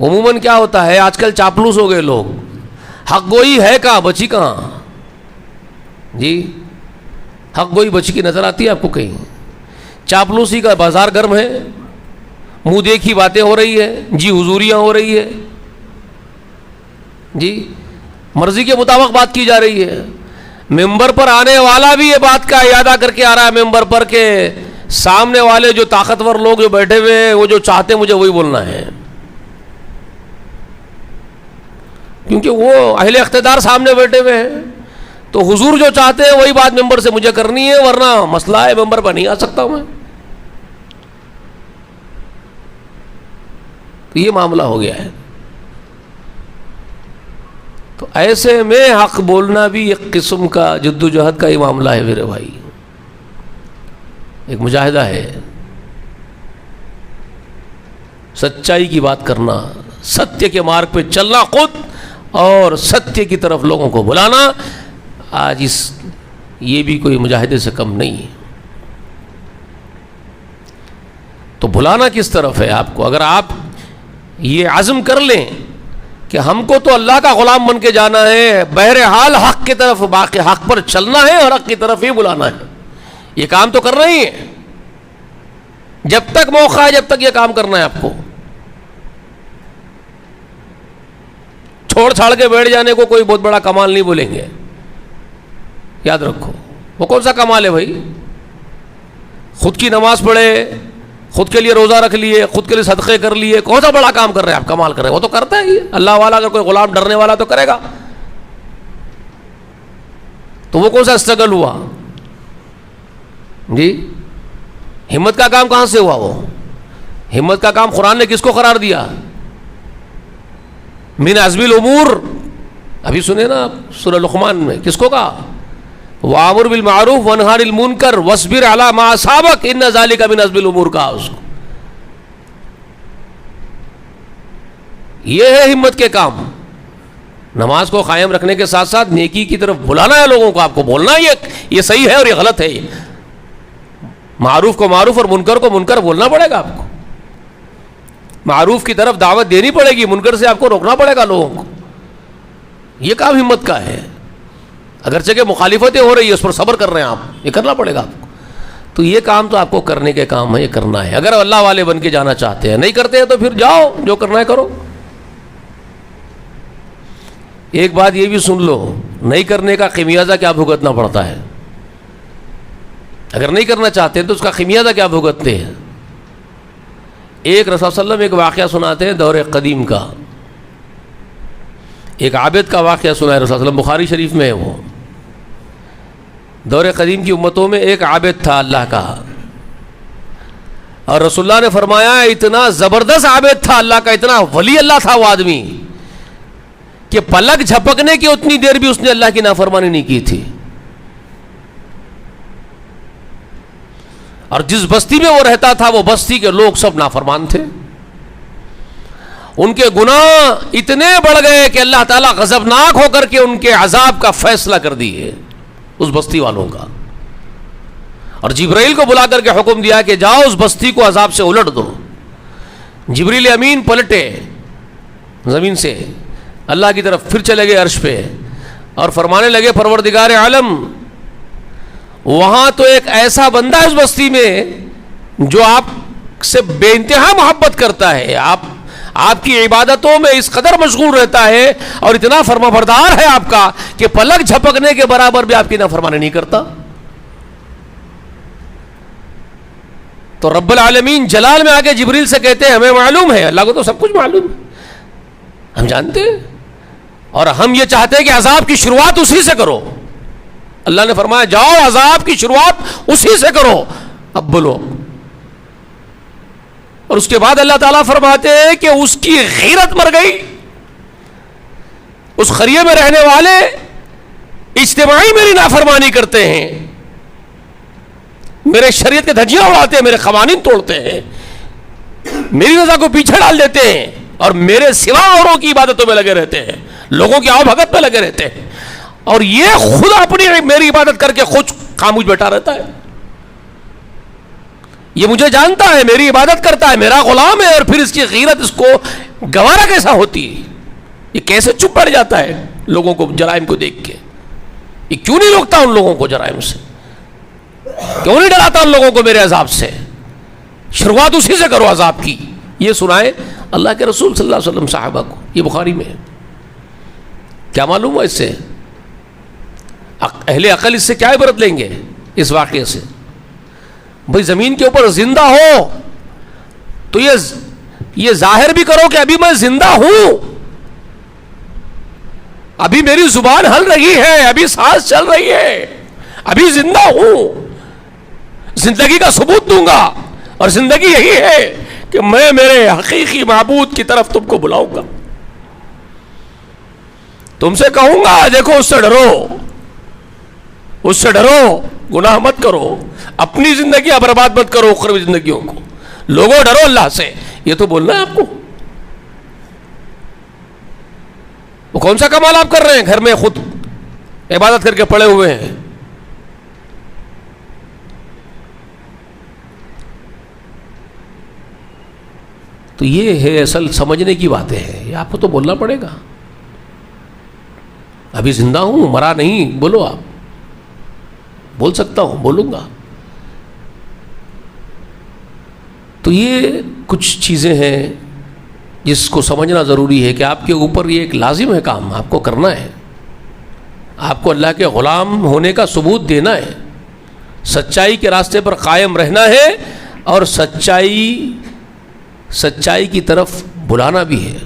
A: عموماً کیا ہوتا ہے آج کل چاپلوس ہو گئے لوگ، حق گوئی ہے کہاں، بچی کہاں؟ جی حق گوئی بچی کی نظر آتی ہے آپ کو کہیں؟ چاپلوسی کا بازار گرم ہے، منہ دیکھی باتیں ہو رہی ہے، جی حضوریاں ہو رہی ہے، جی مرضی کے مطابق بات کی جا رہی ہے۔ ممبر پر آنے والا بھی یہ بات کا اعادہ کر کے آ رہا ہے ممبر پر کہ سامنے والے جو طاقتور لوگ جو بیٹھے ہوئے ہیں وہ جو چاہتے ہیں مجھے وہی بولنا ہے، کیونکہ وہ اہل اقتدار سامنے بیٹھے ہوئے ہیں، تو حضور جو چاہتے ہیں وہی بات ممبر سے مجھے کرنی ہے، ورنہ مسئلہ ہے ممبر پر نہیں آ سکتا میں۔ تو یہ معاملہ ہو گیا ہے۔ تو ایسے میں حق بولنا بھی ایک قسم کا جدوجہد کا ہی معاملہ ہے میرے بھائی، ایک مجاہدہ ہے، سچائی کی بات کرنا، ستیہ کے مارگ پہ چلنا خود، اور ستیہ کی طرف لوگوں کو بلانا، آج یہ بھی کوئی مجاہدے سے کم نہیں ہے۔ تو بلانا کس طرف ہے آپ کو؟ اگر آپ یہ عزم کر لیں کہ ہم کو تو اللہ کا غلام بن کے جانا ہے، بہرحال حق کی طرف، باقی حق پر چلنا ہے اور حق کی طرف ہی بلانا ہے، یہ کام تو کرنا ہی ہے، جب تک موقع ہے جب تک یہ کام کرنا ہے آپ کو۔ چھوڑ چھاڑ کے بیٹھ جانے کو کوئی بہت بڑا کمال نہیں بولیں گے، یاد رکھو۔ وہ کون سا کمال ہے بھائی؟ خود کی نماز پڑھے، خود کے لیے روزہ رکھ لیے، خود کے لیے صدقے کر لیے، کون سا بڑا کام کر رہے ہیں آپ، کمال کر رہے ہیں؟ وہ تو کرتا ہے ہی اللہ والا، اگر کوئی غلام ڈرنے والا تو کرے گا، تو وہ کون سا اسٹرگل ہوا جی؟ ہمت کا کام کہاں سے ہوا؟ وہ ہمت کا کام قرآن نے کس کو قرار دیا؟ من عزم الامور، ابھی سنے نا آپ سورہ لقمان میں، کس کو کہا؟ وَأَمُرْ بِالْمَعْرُوفِ وَانْهَ عَنِ الْمُنْكَرِ وَاصْبِرْ عَلَىٰ مَا أَصَابَكَ إِنَّ ذَلِكَ مِنْ عَزْمِ الْأُمُورِ، کہا اس کو۔ یہ ہے ہمت کے کام، نماز کو قائم رکھنے کے ساتھ ساتھ نیکی کی طرف بلانا ہے لوگوں کو، آپ کو بولنا یہ صحیح ہے اور یہ غلط ہے، معروف کو معروف اور منکر کو منکر بولنا پڑے گا آپ کو، معروف کی طرف دعوت دینی پڑے گی، منکر سے آپ کو روکنا پڑے گا لوگوں کو، یہ کام ہمت کا ہے۔ اگرچہ کہ مخالفتیں ہو رہی ہے اس پر صبر کر رہے ہیں آپ، یہ کرنا پڑے گا آپ کو۔ تو یہ کام تو آپ کو کرنے کے کام ہے، یہ کرنا ہے، اگر اللہ والے بن کے جانا چاہتے ہیں۔ نہیں کرتے ہیں تو پھر جاؤ، جو کرنا ہے کرو۔ ایک بات یہ بھی سن لو، نہیں کرنے کا خمیازہ کیا بھگتنا پڑتا ہے۔ اگر نہیں کرنا چاہتے ہیں تو اس کا خمیازہ کیا بھگتتے ہیں۔ ایک رسول صلی اللہ علیہ وسلم ایک واقعہ سناتے ہیں دور قدیم کا، ایک عابد کا واقعہ سنا ہے رسول صلی اللہ علیہ وسلم، بخاری شریف میں ہے وہ۔ دور قدیم کی امتوں میں ایک عابد تھا اللہ کا، اور رسول اللہ نے فرمایا اتنا زبردست عابد تھا اللہ کا، اتنا ولی اللہ تھا وہ آدمی کہ پلک جھپکنے کی اتنی دیر بھی اس نے اللہ کی نافرمانی نہیں کی تھی۔ اور جس بستی میں وہ رہتا تھا وہ بستی کے لوگ سب نافرمان تھے، ان کے گناہ اتنے بڑھ گئے کہ اللہ تعالیٰ غضبناک ہو کر کے ان کے عذاب کا فیصلہ کر دیے اس بستی والوں کا، اور جبرائیل کو بلا کر کے حکم دیا کہ جاؤ اس بستی کو عذاب سے الٹ دو۔ جبریل امین پلٹے زمین سے اللہ کی طرف، پھر چلے گئے عرش پہ اور فرمانے لگے پروردگار عالم، وہاں تو ایک ایسا بندہ ہے اس بستی میں جو آپ سے بے انتہا محبت کرتا ہے، آپ کی عبادتوں میں اس قدر مشغول رہتا ہے اور اتنا فرما بردار ہے آپ کا کہ پلک جھپکنے کے برابر بھی آپ کی نافرمانی نہیں کرتا۔ تو رب العالمین جلال میں آگے جبریل سے کہتے ہیں ہمیں معلوم ہے، اللہ کو تو سب کچھ معلوم ہے، ہم جانتے ہیں اور ہم یہ چاہتے ہیں کہ عذاب کی شروعات اسی سے کرو. اللہ نے فرمایا جاؤ عذاب کی شروعات اسی سے کرو. اب بولو. اور اس کے بعد اللہ تعالیٰ فرماتے ہیں کہ اس کی غیرت مر گئی. اس قریے میں رہنے والے اجتماعی میری نافرمانی کرتے ہیں, میرے شریعت کے دھجیاں اڑاتے ہیں, میرے قوانین توڑتے ہیں, میری رضا کو پیچھے ڈال دیتے ہیں, اور میرے سوا اوروں کی عبادتوں میں لگے رہتے ہیں, لوگوں کی آؤ بھگت میں لگے رہتے ہیں, اور یہ خود اپنی میری عبادت کر کے خود خاموش بیٹھا رہتا ہے. یہ مجھے جانتا ہے, میری عبادت کرتا ہے, میرا غلام ہے, اور پھر اس کی غیرت اس کو گوارا کیسا ہوتی ہے؟ یہ کیسے چپ پڑ جاتا ہے لوگوں کو جرائم کو دیکھ کے؟ یہ کیوں نہیں روکتا ان لوگوں کو جرائم سے؟ کیوں نہیں ڈراتا ان لوگوں کو میرے عذاب سے؟ شروعات اسی سے کرو عذاب کی. یہ سنائے اللہ کے رسول صلی اللہ علیہ وسلم صحابہ کو. یہ بخاری میں ہے. کیا معلوم ہوا اس سے؟ اہل عقل اس سے کیا عبرت لیں گے اس واقعے سے؟ بھئی زمین کے اوپر زندہ ہو تو یہ ظاہر بھی کرو کہ ابھی میں زندہ ہوں, ابھی میری زبان ہل رہی ہے, ابھی سانس چل رہی ہے, ابھی زندہ ہوں. زندگی کا ثبوت دوں گا, اور زندگی یہی ہے کہ میں میرے حقیقی معبود کی طرف تم کو بلاؤں گا. تم سے کہوں گا دیکھو اس سے ڈرو, اس سے ڈرو, گناہ مت کرو, اپنی زندگی برباد مت کرو, اخروی زندگیوں کو. لوگوں ڈرو اللہ سے. یہ تو بولنا ہے آپ کو. وہ کون سا کمال آپ کر رہے ہیں؟ گھر میں خود عبادت کر کے پڑے ہوئے ہیں. تو یہ ہے اصل سمجھنے کی باتیں ہیں. یہ آپ کو تو بولنا پڑے گا. ابھی زندہ ہوں, مرا نہیں. بولو, آپ بول سکتا ہوں, بولوں گا. تو یہ کچھ چیزیں ہیں جس کو سمجھنا ضروری ہے کہ آپ کے اوپر یہ ایک لازم ہے کام, آپ کو کرنا ہے. آپ کو اللہ کے غلام ہونے کا ثبوت دینا ہے, سچائی کے راستے پر قائم رہنا ہے, اور سچائی کی طرف بلانا بھی ہے.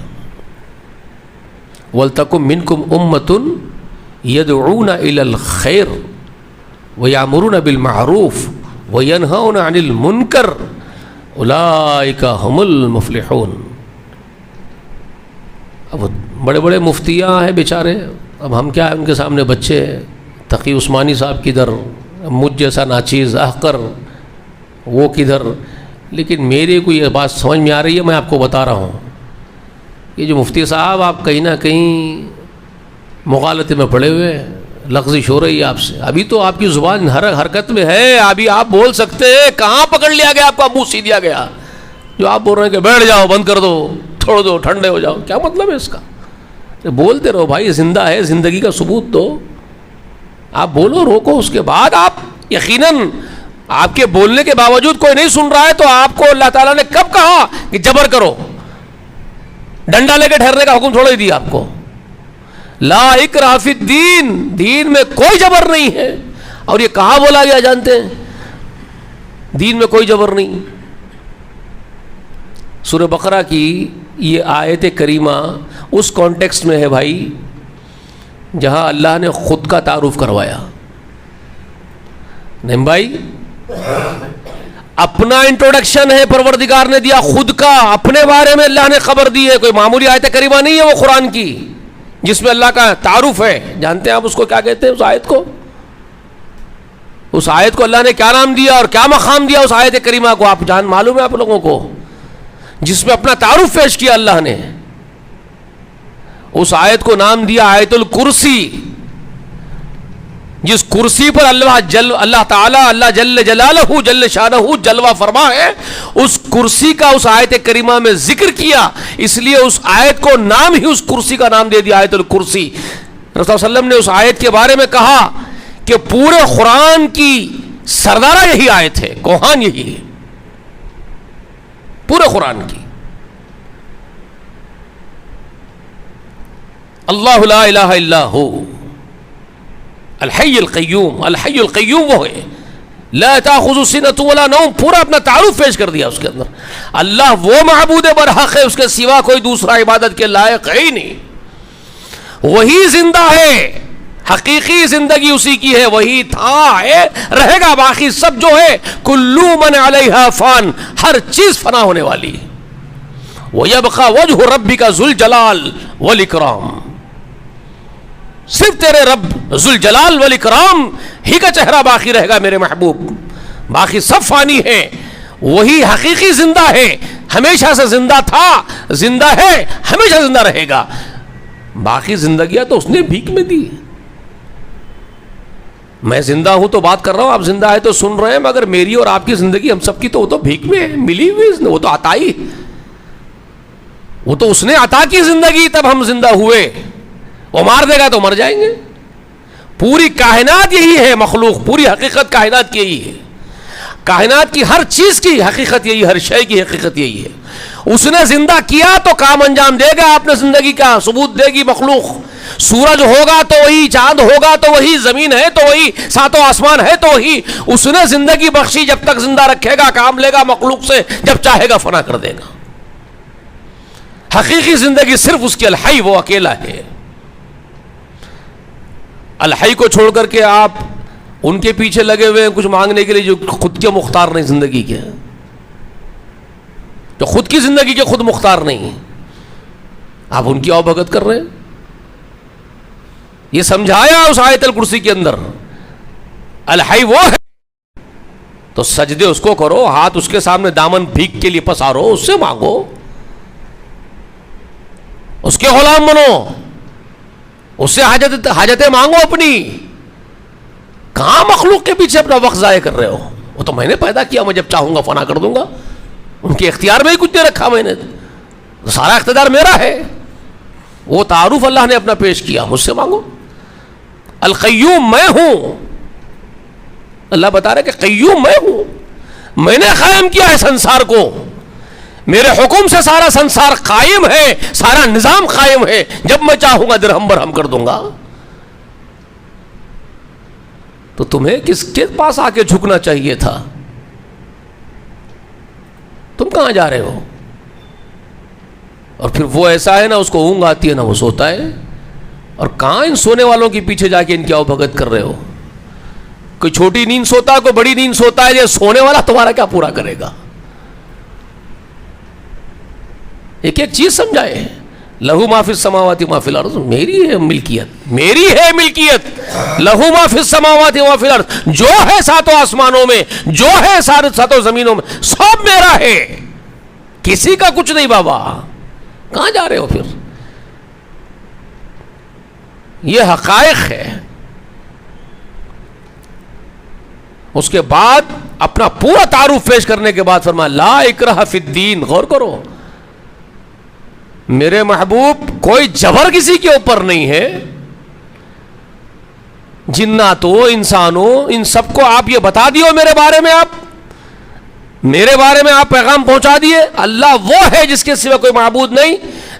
A: وَلْتَكُن مِّنكُمْ أُمَّةٌ يَدْعُونَ إِلَى الْخَيْرِ وَيَأْمُرُونَ بِالْمَعْرُوفِ وَيَنْهَوْنَ عَنِ الْمُنكَرِ أُولَٰئِكَ هُمُ الْمُفْلِحُونَ. اب بڑے بڑے مفتیاں ہیں بیچارے, اب ہم کیا ہے ان کے سامنے بچے. تقی عثمانی صاحب کدھر, مجھ جیسا ناچیز احقر وہ کدھر. لیکن میرے کو یہ بات سمجھ میں آ رہی ہے, میں آپ کو بتا رہا ہوں. یہ جو مفتی صاحب آپ کہیں نہ کہیں مغالطے میں پڑے ہوئے, لغزش ہو رہی ہے آپ سے. ابھی تو آپ کی زبان ہر حرکت میں ہے, ابھی آپ بول سکتے ہیں. کہاں پکڑ لیا گیا آپ کو, منہ سی دیا گیا جو آپ بول رہے ہیں کہ بیٹھ جاؤ, بند کر دو, چھوڑ دو, ٹھنڈے ہو جاؤ. کیا مطلب ہے اس کا؟ بولتے رہو بھائی, زندہ ہے, زندگی کا ثبوت دو. آپ بولو, روکو. اس کے بعد آپ یقیناً آپ کے بولنے کے باوجود کوئی نہیں سن رہا ہے تو آپ کو اللہ تعالیٰ نے کب کہا کہ جبر کرو؟ ڈنڈا لے کے ٹھہرنے کا حکم تھوڑا ہی دیا آپ کو. لا اکراہ فی الدین, دین میں کوئی جبر نہیں ہے. اور یہ کہاں بولا گیا جانتے ہیں؟ دین میں کوئی جبر نہیں. سورہ بقرہ کی یہ آیت کریمہ اس کانٹیکسٹ میں ہے بھائی جہاں اللہ نے خود کا تعارف کروایا. نہیں بھائی, اپنا انٹروڈکشن ہے پروردگار نے دیا, خود کا, اپنے بارے میں اللہ نے خبر دی ہے. کوئی معمولی آیت کریمہ نہیں ہے وہ قرآن کی جس میں اللہ کا تعارف ہے. جانتے ہیں آپ اس کو کیا کہتے ہیں؟ اس آیت کو, اس آیت کو اللہ نے کیا نام دیا اور کیا مقام دیا اس آیت کریمہ کو؟ آپ معلوم ہے آپ لوگوں کو؟ جس میں اپنا تعارف پیش کیا اللہ نے. اس آیت کو نام دیا آیت الکرسی. جس کرسی پر اللہ تعالیٰ, اللہ جل جلالہ جل شانہ جلوہ فرما ہے, اس کرسی کا اس آیت کریمہ میں ذکر کیا. اس لیے اس آیت کو نام ہی اس کرسی کا نام دے دیا آیت الکرسی. رسول صلی اللہ علیہ وسلم نے اس آیت کے بارے میں کہا کہ پورے قرآن کی سردارہ یہی آیت ہے, کوہان یہی ہے پورے قرآن کی. اللہ لا الہ الا ہو الحی القیوم. الحی القیوم وہ ہے, لا تاخذ سنۃ ولا نوم. پورا اپنا تعارف پیش کر دیا اس کے اندر. اللہ وہ معبود برحق ہے, اس کے سوا کوئی دوسرا عبادت کے لائق ہے ہی نہیں. وہی زندہ ہے، حقیقی زندگی اسی کی ہے، وہی تھا ہے رہے گا، باقی سب جو ہے کلو من علیہا فان، ہر چیز فنا ہونے والی، وَيَبْقَى وَجْهُ رَبِّكَ ذُو الْجَلَالِ وَالْإِكْرَامِ، صرف تیرے رب ذوالجلال والاکرام ہی کا چہرہ باقی رہے گا میرے محبوب، باقی سب فانی ہے، وہی حقیقی زندہ ہے، ہمیشہ سے زندہ تھا، زندہ ہے، ہمیشہ زندہ رہے گا، باقی زندگیاں تو اس نے بھیک میں دی۔ میں زندہ ہوں تو بات کر رہا ہوں، آپ زندہ ہے تو سن رہے ہیں، مگر میری اور آپ کی زندگی ہم سب کی تو وہ تو بھیک میں ہے، ملی ہوئی، وہ تو عطا ہی، وہ تو اس نے عطا کی زندگی، تب ہم زندہ ہوئے، وہ مار دے گا تو مر جائیں گے۔ پوری کائنات یہی ہے، مخلوق پوری حقیقت کائنات کی یہی ہے، کائنات کی ہر چیز کی حقیقت یہی، ہر شے کی حقیقت یہی ہے، اس نے زندہ کیا تو کام انجام دے گا، اپنے زندگی کا ثبوت دے گی مخلوق، سورج ہوگا تو وہی، چاند ہوگا تو وہی، زمین ہے تو وہی، ساتوں آسمان ہے تو وہی، اس نے زندگی بخشی، جب تک زندہ رکھے گا کام لے گا مخلوق سے، جب چاہے گا فنا کر دے گا۔ حقیقی زندگی صرف اس کی الحی، وہ اکیلا ہے۔ الحی کو چھوڑ کر کے آپ ان کے پیچھے لگے ہوئے ہیں کچھ مانگنے کے لیے جو خود کے مختار نہیں زندگی کے، جو خود کی زندگی کے خود مختار نہیں، آپ ان کی آؤ بھگت کر رہے ہیں۔ یہ سمجھایا اس آیت الکرسی کے اندر، الحی وہ ہے تو سجدے اس کو کرو، ہاتھ اس کے سامنے دامن بھیک کے لیے پسارو، اس سے مانگو، اس کے غلام بنو، اس سے حاجتیں مانگو اپنی۔ کہاں مخلوق کے پیچھے اپنا وقت ضائع کر رہے ہو؟ وہ تو میں نے پیدا کیا، میں جب چاہوں گا فنا کر دوں گا، ان کے اختیار میں ہی کچھ نہیں رکھا میں نے، سارا اقتدار میرا ہے۔ وہ تعارف اللہ نے اپنا پیش کیا، مجھ سے مانگو۔ القیوم میں ہوں، اللہ بتا رہے کہ قیوم میں ہوں، میں نے قائم کیا ہے سنسار کو، میرے حکم سے سارا سنسار قائم ہے، سارا نظام قائم ہے، جب میں چاہوں گا درہم برہم کر دوں گا۔ تو تمہیں کس کے پاس آ کے جھکنا چاہیے تھا؟ تم کہاں جا رہے ہو؟ اور پھر وہ ایسا ہے، نہ اس کو اونگ آتی ہے نہ وہ سوتا ہے، اور کہاں ان سونے والوں کے پیچھے جا کے ان کی آؤ بھگت کر رہے ہو؟ کوئی چھوٹی نیند سوتا ہے، کوئی بڑی نیند سوتا ہے، یہ سونے والا تمہارا کیا پورا کرے گا؟ ایک ایک چیز سمجھائے، لہو ما فی السماوات ما فی الارض، میری ہے ملکیت، میری ہے ملکیت، لہو ما فی السماوات ما فی الارض، جو ہے ساتوں آسمانوں میں، جو ہے ساتوں زمینوں میں، سب میرا ہے، کسی کا کچھ نہیں۔ بابا کہاں جا رہے ہو پھر؟ یہ حقائق ہے۔ اس کے بعد اپنا پورا تعارف پیش کرنے کے بعد فرمایا لا اکراہ فی الدین، غور کرو میرے محبوب، کوئی جبر کسی کے اوپر نہیں ہے، جناتوں انسانوں ان سب کو آپ یہ بتا دیو میرے بارے میں، آپ میرے بارے میں آپ پیغام پہنچا دیے، اللہ وہ ہے جس کے سوا کوئی معبود نہیں،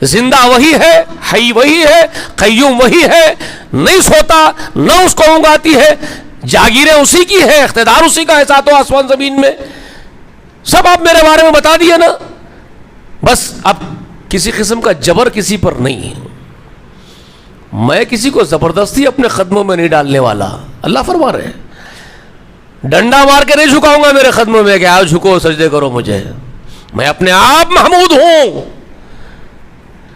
A: زندہ وہی ہے، حی وہی ہے، قیوم وہی ہے، نہیں سوتا، نہ اس کو اونگ آتی ہے، جاگیریں اسی کی ہے، اقتدار اسی کا ہے ساتوں آسمان زمین میں، سب آپ میرے بارے میں بتا دیے نا، بس اب کسی قسم کا جبر کسی پر نہیں ہے، میں کسی کو زبردستی اپنے قدموں میں نہیں ڈالنے والا، اللہ فرما رہے ہیں، ڈنڈا مار کے نہیں جھکاؤں گا میرے قدموں میں کہ آؤ جھکو سجدے کرو مجھے، میں اپنے آپ محمود ہوں،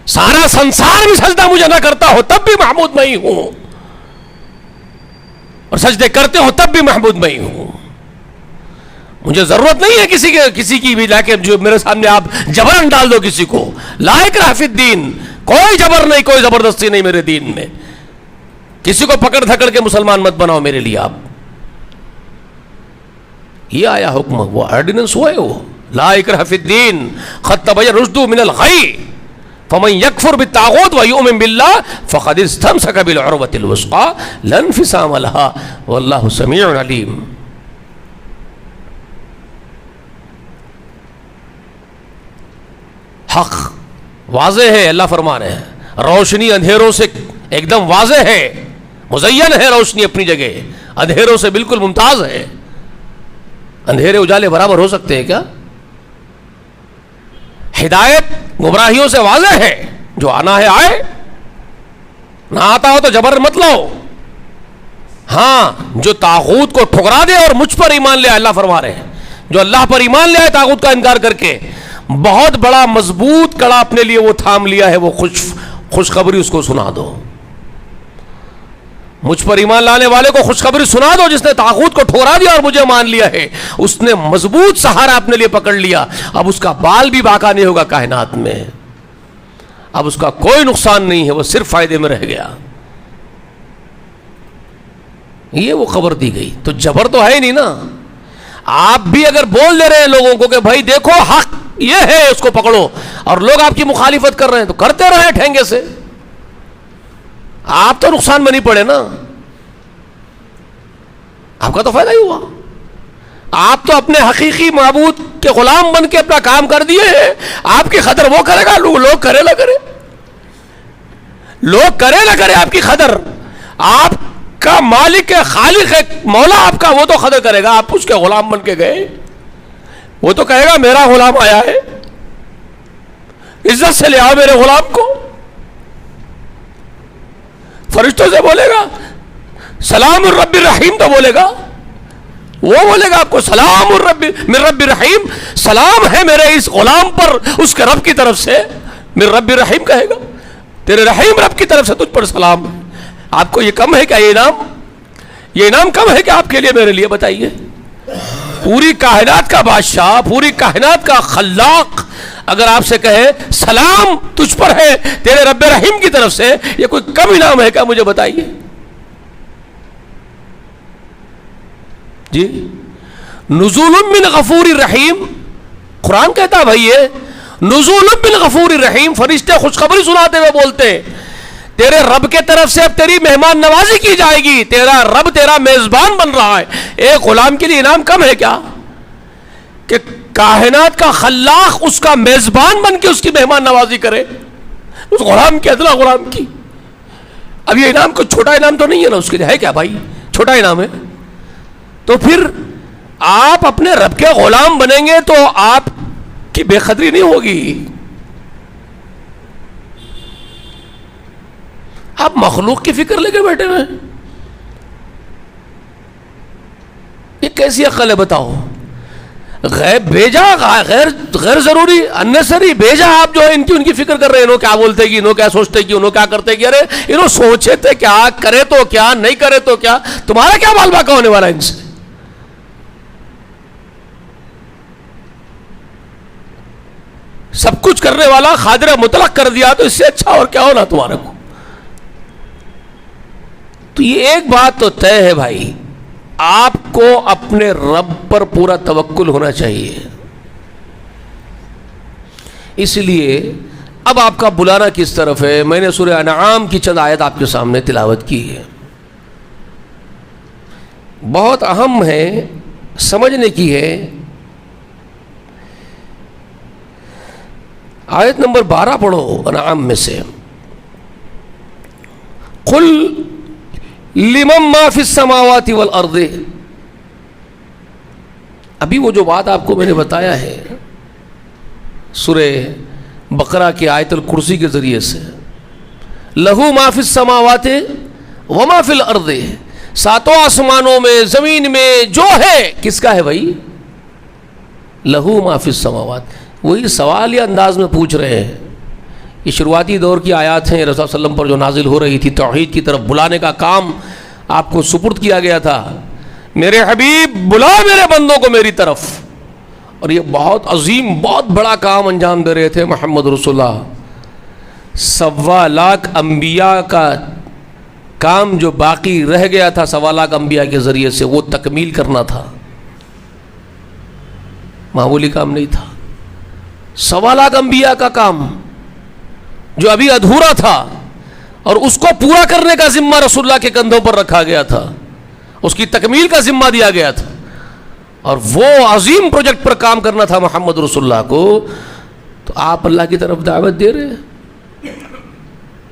A: سارا سنسار بھی سجدہ مجھے نہ کرتا ہو تب بھی محمود میں ہی ہوں، اور سجدے کرتے ہو تب بھی محمود میں ہی ہوں، مجھے ضرورت نہیں ہے کسی کی بھی، لیکن جو میرے سامنے آپ جبرن ڈال دو کسی کو، لا اکراہ فی الدین، کوئی جبر نہیں، کوئی زبردستی نہیں میرے دین میں، کسی کو پکڑ دھکڑ کے مسلمان مت بناؤ میرے لیے آپ، یہ آیا حکم، وہ آرڈیننس ہوا ہے، وہ لا اکراہ فی الدین قد تبین الرشد من الغی فمن یکفر بالطاغوت ویؤمن باللہ فقد استمسک بالعروۃ الوثقی لا انفصام لها واللہ سمیع علیم۔ حق واضح ہے، اللہ فرما رہے ہیں، روشنی اندھیروں سے ایک دم واضح ہے، مزین ہے روشنی اپنی جگہ، اندھیروں سے بالکل ممتاز ہے۔ اندھیرے اجالے برابر ہو سکتے ہیں کیا؟ ہدایت گمراہیوں سے واضح ہے، جو آنا ہے آئے، نہ آتا ہو تو جبر مت لاؤ. ہاں جو طاغوت کو ٹھکرا دے اور مجھ پر ایمان لے آئے, اللہ فرما رہے ہیں جو اللہ پر ایمان لے آئے طاغوت کا انکار کر کے, بہت بڑا مضبوط کڑا اپنے لیے وہ تھام لیا ہے, وہ خوشخبری اس کو سنا دو. مجھ پر ایمان لانے والے کو خوشخبری سنا دو, جس نے طاغوت کو ٹھکرا دیا اور مجھے مان لیا ہے, اس نے مضبوط سہارا اپنے لیے پکڑ لیا. اب اس کا بال بھی باقا نہیں ہوگا کائنات میں, اب اس کا کوئی نقصان نہیں ہے, وہ صرف فائدے میں رہ گیا. یہ وہ خبر دی گئی. تو جبر تو ہے ہی نہیں نا. آپ بھی اگر بول دے رہے ہیں لوگوں کو کہ بھائی دیکھو حق یہ ہے, اس کو پکڑو, اور لوگ آپ کی مخالفت کر رہے ہیں تو کرتے رہے ٹھینگے سے, آپ تو نقصان میں نہیں پڑے نا, آپ کا تو فائدہ ہی ہوا. آپ تو اپنے حقیقی معبود کے غلام بن کے اپنا کام کر دیے ہیں. آپ کی قدر وہ کرے گا, لوگ کرے نہ کرے, لوگ کرے نہ کرے آپ کی قدر, آپ کا مالک ہے, خالق ہے, مولا آپ کا, وہ تو قدر کرے گا. آپ اس کے غلام بن کے گئے, وہ تو کہے گا میرا غلام آیا ہے, عزت سے لے آؤ میرے غلام کو. فرشتوں سے بولے گا سلام الرب الرحیم, تو بولے گا, وہ بولے گا آپ کو سلام الرب من رب الرحیم, سلام ہے میرے اس غلام پر اس کے رب کی طرف سے. من رب الرحیم کہے گا, تیرے رحیم رب کی طرف سے تجھ پر سلام. آپ کو یہ کم ہے کیا, یہ انعام کم ہے کہ آپ کے لیے میرے لیے؟ بتائیے. پوری کائنات کا بادشاہ, پوری کائنات کا خلاق اگر آپ سے کہے سلام تجھ پر ہے تیرے رب رحیم کی طرف سے, یہ کوئی کم انعام ہے کیا؟ مجھے بتائیے. جی, نزول من غفور الرحیم, قرآن کہتا ہے بھائی یہ نزول من غفور الرحیم. فرشتے خوشخبری سناتے ہوئے بولتے ہیں تیرے رب کے طرف سے اب تیری مہمان نوازی کی جائے گی, تیرا رب تیرا میزبان بن رہا ہے. ایک غلام کے لیے انعام کم ہے کیا کہ کائنات کا خلاق اس کا میزبان بن کے اس کی مہمان نوازی کرے, اس غلام کی, ادنا غلام کی. اب یہ انعام کوئی چھوٹا انعام تو نہیں ہے نا اس کے لیے, ہے کیا بھائی؟ چھوٹا انعام ہے. تو پھر آپ اپنے رب کے غلام بنیں گے تو آپ کی بے قدری نہیں ہوگی. آپ مخلوق کی فکر لے کے بیٹھے ہوئے, یہ کیسی عقل ہے بتاؤ؟ غیب بھیجا, غیر ضروری انیسری بھیجا. آپ جو ہے ان کی فکر کر رہے ہیں, انہوں کیا بولتے گی, انہوں کیا سوچتے گی, انہوں کیا کرتے گی. ارے انہوں سوچے تھے کیا, کرے تو کیا, نہیں کرے تو کیا, تمہارا کیا بال باقا ہونے والا ان سے؟ سب کچھ کرنے والا قادر مطلق کر دیا تو اس سے اچھا اور کیا ہونا تمہارے کو. تو یہ ایک بات تو طے ہے بھائی, آپ کو اپنے رب پر پورا توکل ہونا چاہیے. اس لیے اب آپ کا بلانا کس طرف ہے؟ میں نے سورہ انعام کی چند آیت آپ کے سامنے تلاوت کی ہے, بہت اہم ہے, سمجھنے کی ہے. آیت نمبر 12 پڑھو انعام میں سے. قل لمن ما فی السماوات والارض. ابھی وہ جو بات آپ کو میں نے بتایا ہے سورہ بقرہ کی آیت الکرسی کے ذریعے سے, لہو ما فی السماوات وما فی الارض, ساتوں آسمانوں میں زمین میں جو ہے کس کا ہے بھائی؟ لہو ما فی السماوات. وہی سوال یا انداز میں پوچھ رہے ہیں. یہ شروعاتی دور کی آیات ہیں, رسول صلی اللہ علیہ وسلم پر جو نازل ہو رہی تھی, توحید کی طرف بلانے کا کام آپ کو سپرد کیا گیا تھا. میرے حبیب بلا میرے بندوں کو میری طرف. اور یہ بہت عظیم, بہت بڑا کام انجام دے رہے تھے محمد رسول اللہ. 1.25 لاکھ انبیاء کا کام جو باقی رہ گیا تھا 1.25 لاکھ انبیاء کے ذریعے سے, وہ تکمیل کرنا تھا. معمولی کام نہیں تھا. 1.25 لاکھ انبیاء کا کام جو ابھی ادھورا تھا, اور اس کو پورا کرنے کا ذمہ رسول اللہ کے کندھوں پر رکھا گیا تھا, اس کی تکمیل کا ذمہ دیا گیا تھا. اور وہ عظیم پروجیکٹ پر کام کرنا تھا محمد رسول اللہ کو. تو آپ اللہ کی طرف دعوت دے رہے ہیں.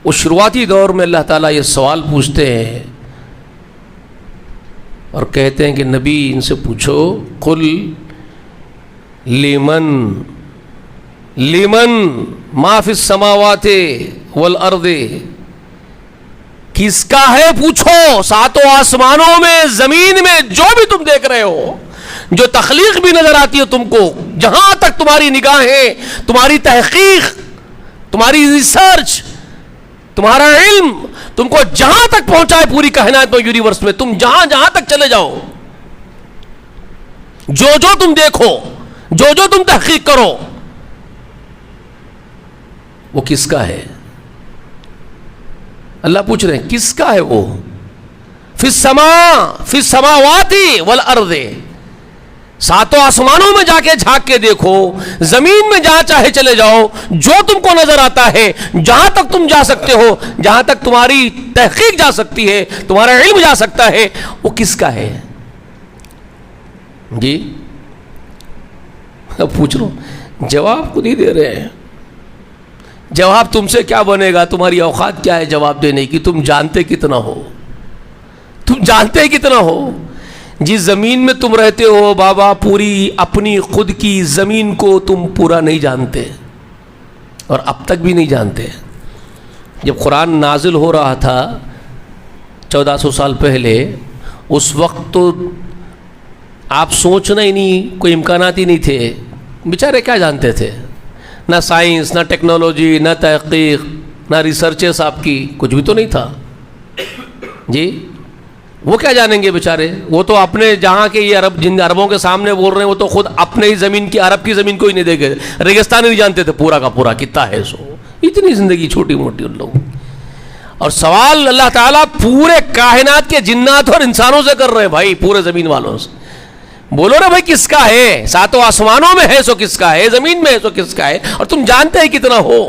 A: اس شروعاتی دور میں اللہ تعالیٰ یہ سوال پوچھتے ہیں اور کہتے ہیں کہ نبی ان سے پوچھو, قل لمن ما فی السماوات والارض, کس کا ہے پوچھو. ساتوں آسمانوں میں, زمین میں, جو بھی تم دیکھ رہے ہو, جو تخلیق بھی نظر آتی ہے تم کو, جہاں تک تمہاری نگاہیں, تمہاری تحقیق, تمہاری ریسرچ, تمہارا علم تم کو جہاں تک پہنچائے پوری کائنات میں, یونیورس میں, تم جہاں جہاں تک چلے جاؤ, جو جو تم دیکھو, جو جو تم تحقیق کرو, وہ کس کا ہے؟ اللہ پوچھ رہے ہیں کس کا ہے وہ. فی السماء, فی السماوات والارض, ساتوں آسمانوں میں جا کے جھانک کے دیکھو, زمین میں جہاں چاہے چلے جاؤ, جو تم کو نظر آتا ہے, جہاں تک تم جا سکتے ہو, جہاں تک تمہاری تحقیق جا سکتی ہے, تمہارا علم جا سکتا ہے, وہ کس کا ہے؟ جی اب پوچھ لو, جواب کو نہیں دے رہے ہیں. جواب تم سے کیا بنے گا؟ تمہاری اوقات کیا ہے جواب دینے کی؟ تم جانتے کتنا ہو؟ تم جانتے کتنا ہو؟ جس زمین میں تم رہتے ہو بابا, پوری اپنی خود کی زمین کو تم پورا نہیں جانتے, اور اب تک بھی نہیں جانتے. جب قرآن نازل ہو رہا تھا 1400 سال پہلے, اس وقت تو آپ سوچنا ہی نہیں, کوئی امکانات ہی نہیں تھے. بیچارے کیا جانتے تھے؟ نہ سائنس, نہ ٹیکنالوجی, نہ تحقیق, نہ ریسرچز آپ کی, کچھ بھی تو نہیں تھا. جی وہ کیا جانیں گے بیچارے؟ وہ تو اپنے جہاں کے یہ عرب, جن عربوں کے سامنے بول رہے ہیں, وہ تو خود اپنے ہی زمین کی, عرب کی زمین کو ہی نہیں دیکھے, ریگستان نہیں جانتے تھے پورا کا پورا کتنا ہے. سو اتنی زندگی چھوٹی موٹی ان لوگوں. اور سوال اللہ تعالیٰ پورے کائنات کے جنات اور انسانوں سے کر رہے ہیں بھائی, پورے زمین والوں سے. بولو نا بھائی کس کا ہے؟ ساتوں آسمانوں میں ہے سو کس کا ہے, زمین میں ہے سو کس کا ہے, اور تم جانتے ہیں کتنا ہو.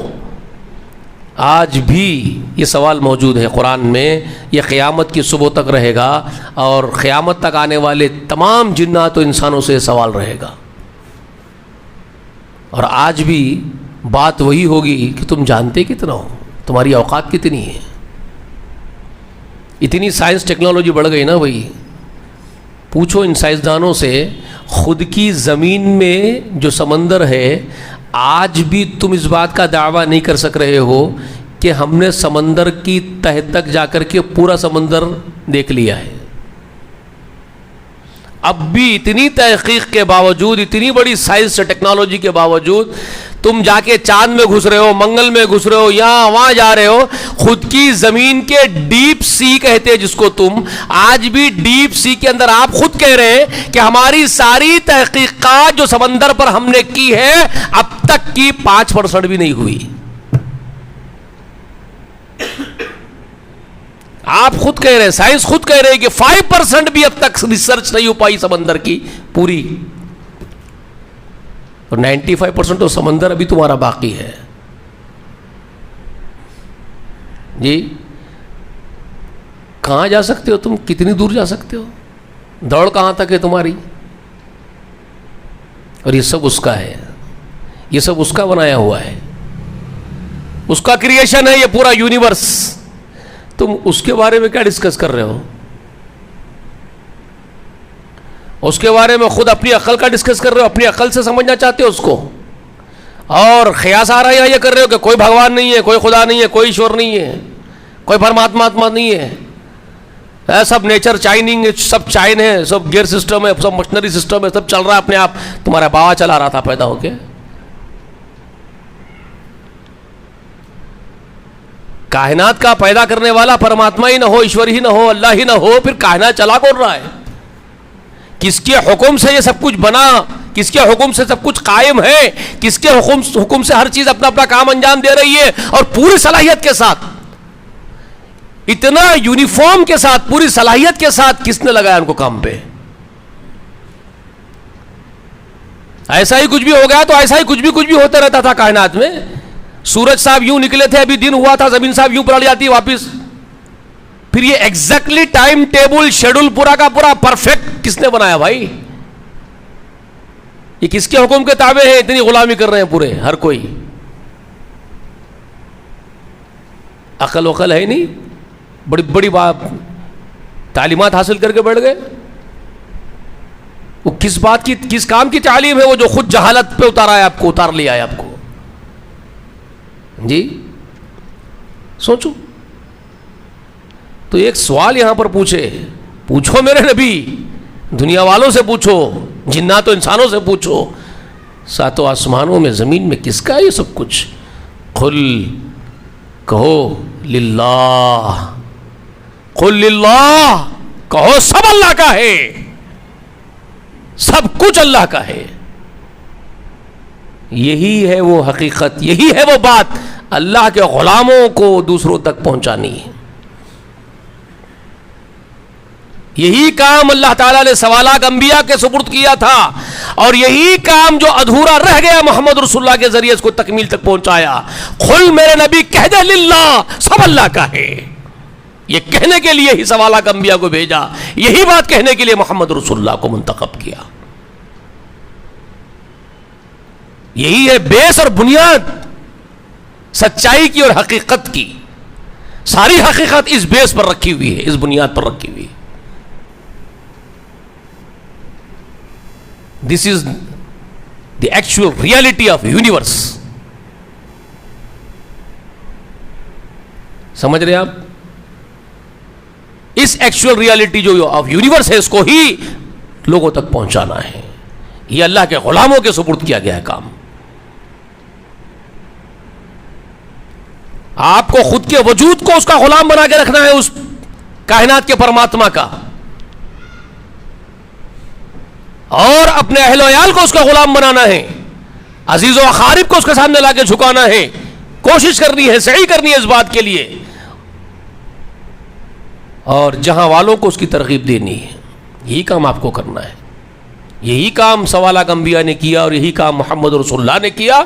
A: آج بھی یہ سوال موجود ہے قرآن میں. یہ قیامت کی صبح تک رہے گا, اور قیامت تک آنے والے تمام جنات و انسانوں سے سوال رہے گا. اور آج بھی بات وہی ہوگی کہ تم جانتے کتنا ہو, تمہاری اوقات کتنی ہے. اتنی سائنس ٹیکنالوجی بڑھ گئی نا بھائی. پوچھو ان سائنسدانوں سے, خود کی زمین میں جو سمندر ہے, آج بھی تم اس بات کا دعویٰ نہیں کر سک رہے ہو کہ ہم نے سمندر کی تہ تک جا کر کے پورا سمندر دیکھ لیا ہے. اب بھی اتنی تحقیق کے باوجود, اتنی بڑی سائنس ٹیکنالوجی کے باوجود, تم جا کے چاند میں گھس رہے ہو, منگل میں گھس رہے ہو, یہاں وہاں جا رہے ہو, خود کی زمین کے ڈیپ سی کہتے ہیں جس کو تم, آج بھی ڈیپ سی کے اندر آپ خود کہہ رہے ہیں کہ ہماری ساری تحقیقات جو سمندر پر ہم نے کی ہے, اب تک کی 5% بھی نہیں ہوئی. آپ خود کہہ رہے ہیں, سائنس خود کہہ رہے ہیں کہ 5% بھی اب تک ریسرچ نہیں ہو پائی سمندر کی پوری, اور 95% تو سمندر ابھی تمہارا باقی ہے. جی کہاں جا سکتے ہو تم؟ کتنی دور جا سکتے ہو؟ دوڑ کہاں تک ہے تمہاری؟ اور یہ سب اس کا ہے, یہ سب اس کا بنایا ہوا ہے, اس کا کریشن ہے یہ پورا یونیورس. تم اس کے بارے میں کیا ڈسکس کر رہے ہو؟ اس کے بارے میں خود اپنی عقل کا ڈسکس کر رہے ہو, اپنی عقل سے سمجھنا چاہتے ہو اس کو, اور خیاس آ رہا ہے یہ کر رہے ہو کہ کوئی بھگوان نہیں ہے, کوئی خدا نہیں ہے, کوئی ایشور نہیں ہے, کوئی پرماتما نہیں ہے, سب نیچر چائننگ, سب چائن ہے, سب گیئر سسٹم ہے, سب مشنری سسٹم ہے, سب چل رہا ہے اپنے آپ. تمہارا باوا چلا رہا تھا پیدا ہو کے. کائنات کا پیدا کرنے والا پرماتما ہی نہ ہو, ایشور ہی نہ ہو, اللہ ہی نہ ہو, پھر کائنات چلا کون رہا ہے؟ کس کے حکم سے یہ سب کچھ بنا؟ کس کے حکم سے سب کچھ قائم ہے؟ کس کے حکم سے ہر چیز اپنا اپنا کام انجام دے رہی ہے, اور پوری صلاحیت کے ساتھ, اتنا یونیفارم کے ساتھ, پوری صلاحیت کے ساتھ کس نے لگایا ان کو کام پہ؟ ایسا ہی کچھ بھی ہو گیا تو ایسا ہی کچھ بھی ہوتا رہتا تھا کائنات میں. سورج صاحب یوں نکلے تھے, ابھی دن ہوا تھا, زمین صاحب یوں پلٹ جاتی واپس. پھر یہ ایگزیکٹلی ٹائم ٹیبل شیڈول پورا کا پورا پرفیکٹ کس نے بنایا بھائی؟ یہ کس کے حکم کے تابع ہے؟ اتنی غلامی کر رہے ہیں پورے ہر کوئی. عقل وقل ہے نہیں, بڑی بڑی بات تعلیمات حاصل کر کے بیٹھ گئے. وہ کس بات کی, کس کام کی تعلیم ہے وہ جو خود جہالت پہ اتارا ہے آپ کو, اتار لیا ہے آپ کو. جی سوچو. تو ایک سوال یہاں پر پوچھو میرے نبی، دنیا والوں سے پوچھو، جنات و انسانوں سے پوچھو، ساتوں آسمانوں میں زمین میں کس کا ہے یہ سب کچھ؟ قل، کہو للہ، قل للہ، کہو سب اللہ کا ہے، سب کچھ اللہ کا ہے۔ یہی ہے وہ حقیقت، یہی ہے وہ بات اللہ کے غلاموں کو دوسروں تک پہنچانی ہے۔ یہی کام اللہ تعالیٰ نے سوالات انبیاء کے سپرد کیا تھا، اور یہی کام جو ادھورا رہ گیا محمد رسول اللہ کے ذریعے اس کو تکمیل تک پہنچایا۔ قل، میرے نبی کہہ دے للہ، سب اللہ کا ہے۔ یہ کہنے کے لیے ہی سوالات انبیاء کو بھیجا، یہی بات کہنے کے لیے محمد رسول اللہ کو منتخب کیا۔ یہی ہے بیس اور بنیاد سچائی کی اور حقیقت کی۔ ساری حقیقت اس بیس پر رکھی ہوئی ہے، اس بنیاد پر رکھی ہوئی ہے۔ This is the actual reality of universe. سمجھ رہے ہیں آپ؟ اس ایکچوئل ریالٹی جو آف یونیورس ہے اس کو ہی لوگوں تک پہنچانا ہے۔ یہ اللہ کے غلاموں کے سپرد کیا گیا ہے کام۔ آپ کو خود کے وجود کو اس کا غلام بنا کے رکھنا ہے، اس کائنات کے پرماتما کا، اور اپنے اہل و عیال کو اس کا غلام بنانا ہے، عزیز و اقارب کو اس کے سامنے لا کے جھکانا ہے، کوشش کرنی ہے، سعی کرنی ہے اس بات کے لیے، اور جہاں والوں کو اس کی ترغیب دینی ہے۔ یہی کام آپ کو کرنا ہے۔ یہی کام سوالات انبیاء نے کیا، اور یہی کام محمد رسول اللہ نے کیا۔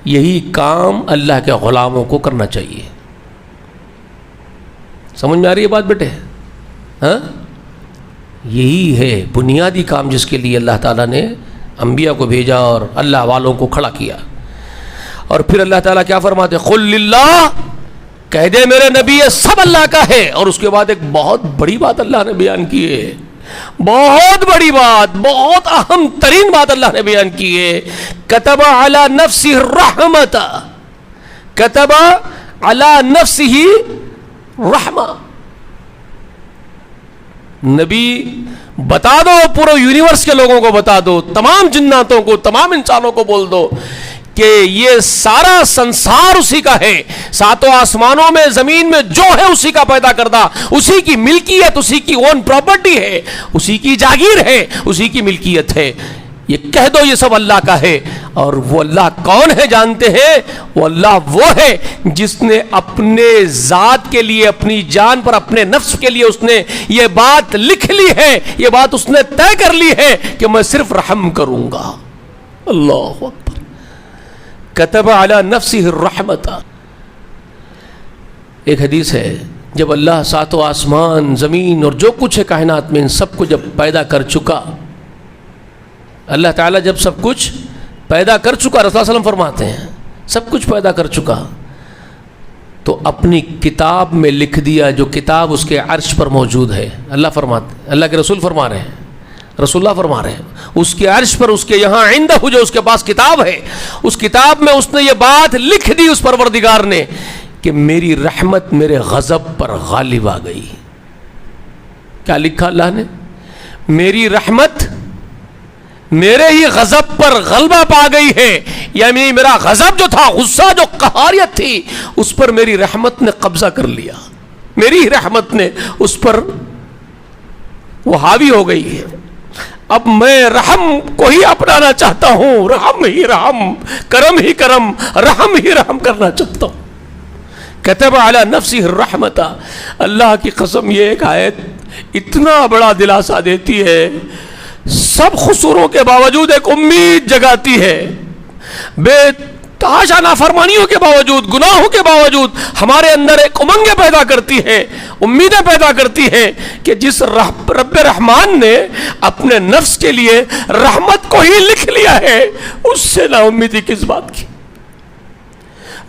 A: یہی کام اللہ کے غلاموں کو کرنا چاہیے۔ سمجھ میں آ رہی ہے بات بیٹے؟ ہاں، یہی ہے بنیادی کام جس کے لیے اللہ تعالیٰ نے انبیاء کو بھیجا اور اللہ والوں کو کھڑا کیا۔ اور پھر اللہ تعالیٰ کیا فرماتے؟ قل للہ، کہہ دے میرے نبی یہ سب اللہ کا ہے۔ اور اس کے بعد ایک بہت بڑی بات اللہ نے بیان کی ہے، بہت بڑی بات، بہت اہم ترین بات اللہ نے بیان کی ہے۔ کتب علی نفسہ الرحمۃ، کتب علی نفسہ رحمہ۔ نبی بتا دو، پورے یونیورس کے لوگوں کو بتا دو، تمام جناتوں کو، تمام انسانوں کو بول دو کہ یہ سارا سنسار اسی کا ہے، ساتوں آسمانوں میں، زمین میں جو ہے اسی کا پیدا کردہ، اسی کی ملکیت، اسی کی اون پراپرٹی ہے، اسی کی جاگیر ہے، اسی کی ملکیت ہے۔ یہ کہہ دو یہ سب اللہ کا ہے۔ اور وہ اللہ کون ہے جانتے ہیں؟ وہ اللہ وہ ہے جس نے اپنے ذات کے لیے، اپنی جان پر، اپنے نفس کے لیے اس نے یہ بات لکھ لی ہے، یہ بات اس نے طے کر لی ہے کہ میں صرف رحم کروں گا۔ اللہ اکبر۔ کتب علی نفسہ الرحمۃ۔ ایک حدیث ہے، جب اللہ ساتوں آسمان، زمین اور جو کچھ ہے کائنات میں، ان سب کو جب پیدا کر چکا، اللہ تعالیٰ جب سب کچھ پیدا کر چکا، رسول اللہ صلی اللہ علیہ وسلم فرماتے ہیں سب کچھ پیدا کر چکا، تو اپنی کتاب میں لکھ دیا، جو کتاب اس کے عرش پر موجود ہے۔ اللہ کے رسول فرما رہے ہیں، رسول اللہ فرما رہے ہیں، اس کے عرش پر، اس کے یہاں عندہ جو اس کے پاس کتاب ہے، اس کتاب میں اس نے یہ بات لکھ دی اس پروردگار نے کہ میری رحمت میرے غضب پر غالب آ گئی۔ کیا لکھا اللہ نے؟ میری رحمت میرے ہی غضب پر غلبہ پا گئی ہے، یعنی میرا غضب جو تھا، غصہ، جو قہاریت تھی، اس پر میری رحمت نے قبضہ کر لیا، میری ہی رحمت نے اس پر وہ حاوی ہو گئی ہے۔ اب میں رحم کو ہی اپنانا چاہتا ہوں، رحم ہی رحم، کرم ہی کرم، رحم ہی رحم کرنا چاہتا ہوں۔ کتب علی نفسہ الرحمۃ۔ اللہ کی قسم، یہ ایک آیت اتنا بڑا دلاسا دیتی ہے، سب قصوروں کے باوجود ایک امید جگاتی ہے، بے تحاشا نافرمانیوں کے باوجود، گناہوں کے باوجود ہمارے اندر ایک امنگیں پیدا کرتی ہے، امیدیں پیدا کرتی ہے کہ جس رب رحمان نے اپنے نفس کے لیے رحمت کو ہی لکھ لیا ہے، اس سے نا امیدی کس بات کی،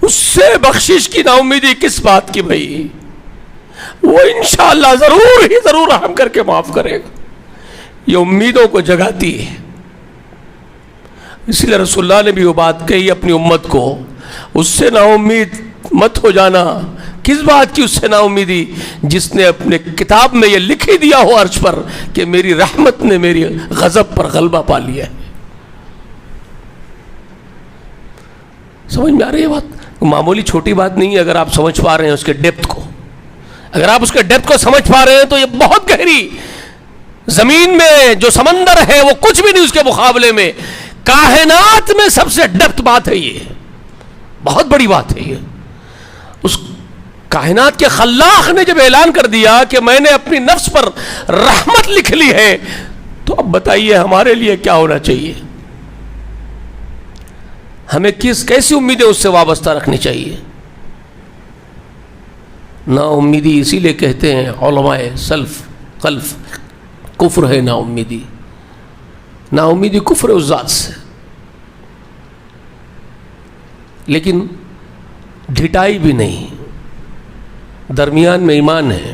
A: اس سے بخشش کی نا امیدی کس بات کی بھائی؟ وہ انشاءاللہ ضرور ہی ضرور رحم کر کے معاف کرے گا۔ یہ امیدوں کو جگاتی ہے۔ اس لیے رسول اللہ نے بھی وہ بات کہی اپنی امت کو، اس سے نا امید مت ہو جانا، کس بات کی اس سے نا امیدی؟ جس نے اپنے کتاب میں یہ لکھ ہی دیا ہو عرش پر کہ میری رحمت نے میری غضب پر غلبہ پا لیا ہے۔ سمجھ میں آ رہی ہے بات؟ معمولی چھوٹی بات نہیں ہے اگر آپ سمجھ پا رہے ہیں اس کے ڈیپتھ کو۔ اگر آپ اس کے ڈیپتھ کو سمجھ پا رہے ہیں تو یہ بہت گہری، زمین میں جو سمندر ہے وہ کچھ بھی نہیں اس کے مقابلے میں، کائنات میں سب سے ڈیپتھ بات ہے، یہ بہت بڑی بات ہے۔ یہ اس کائنات کے خلاق نے جب اعلان کر دیا کہ میں نے اپنی نفس پر رحمت لکھ لی ہے، تو اب بتائیے ہمارے لیے کیا ہونا چاہیے؟ ہمیں کیسی امیدیں اس سے وابستہ رکھنی چاہیے؟ نا امیدی اسی لیے کہتے ہیں علماء سلف خلف، کفر ہے نا امیدی۔ نا امیدی کفر ہے اس ذات سے، لیکن ڈھٹائی بھی نہیں، درمیان میں ایمان ہے۔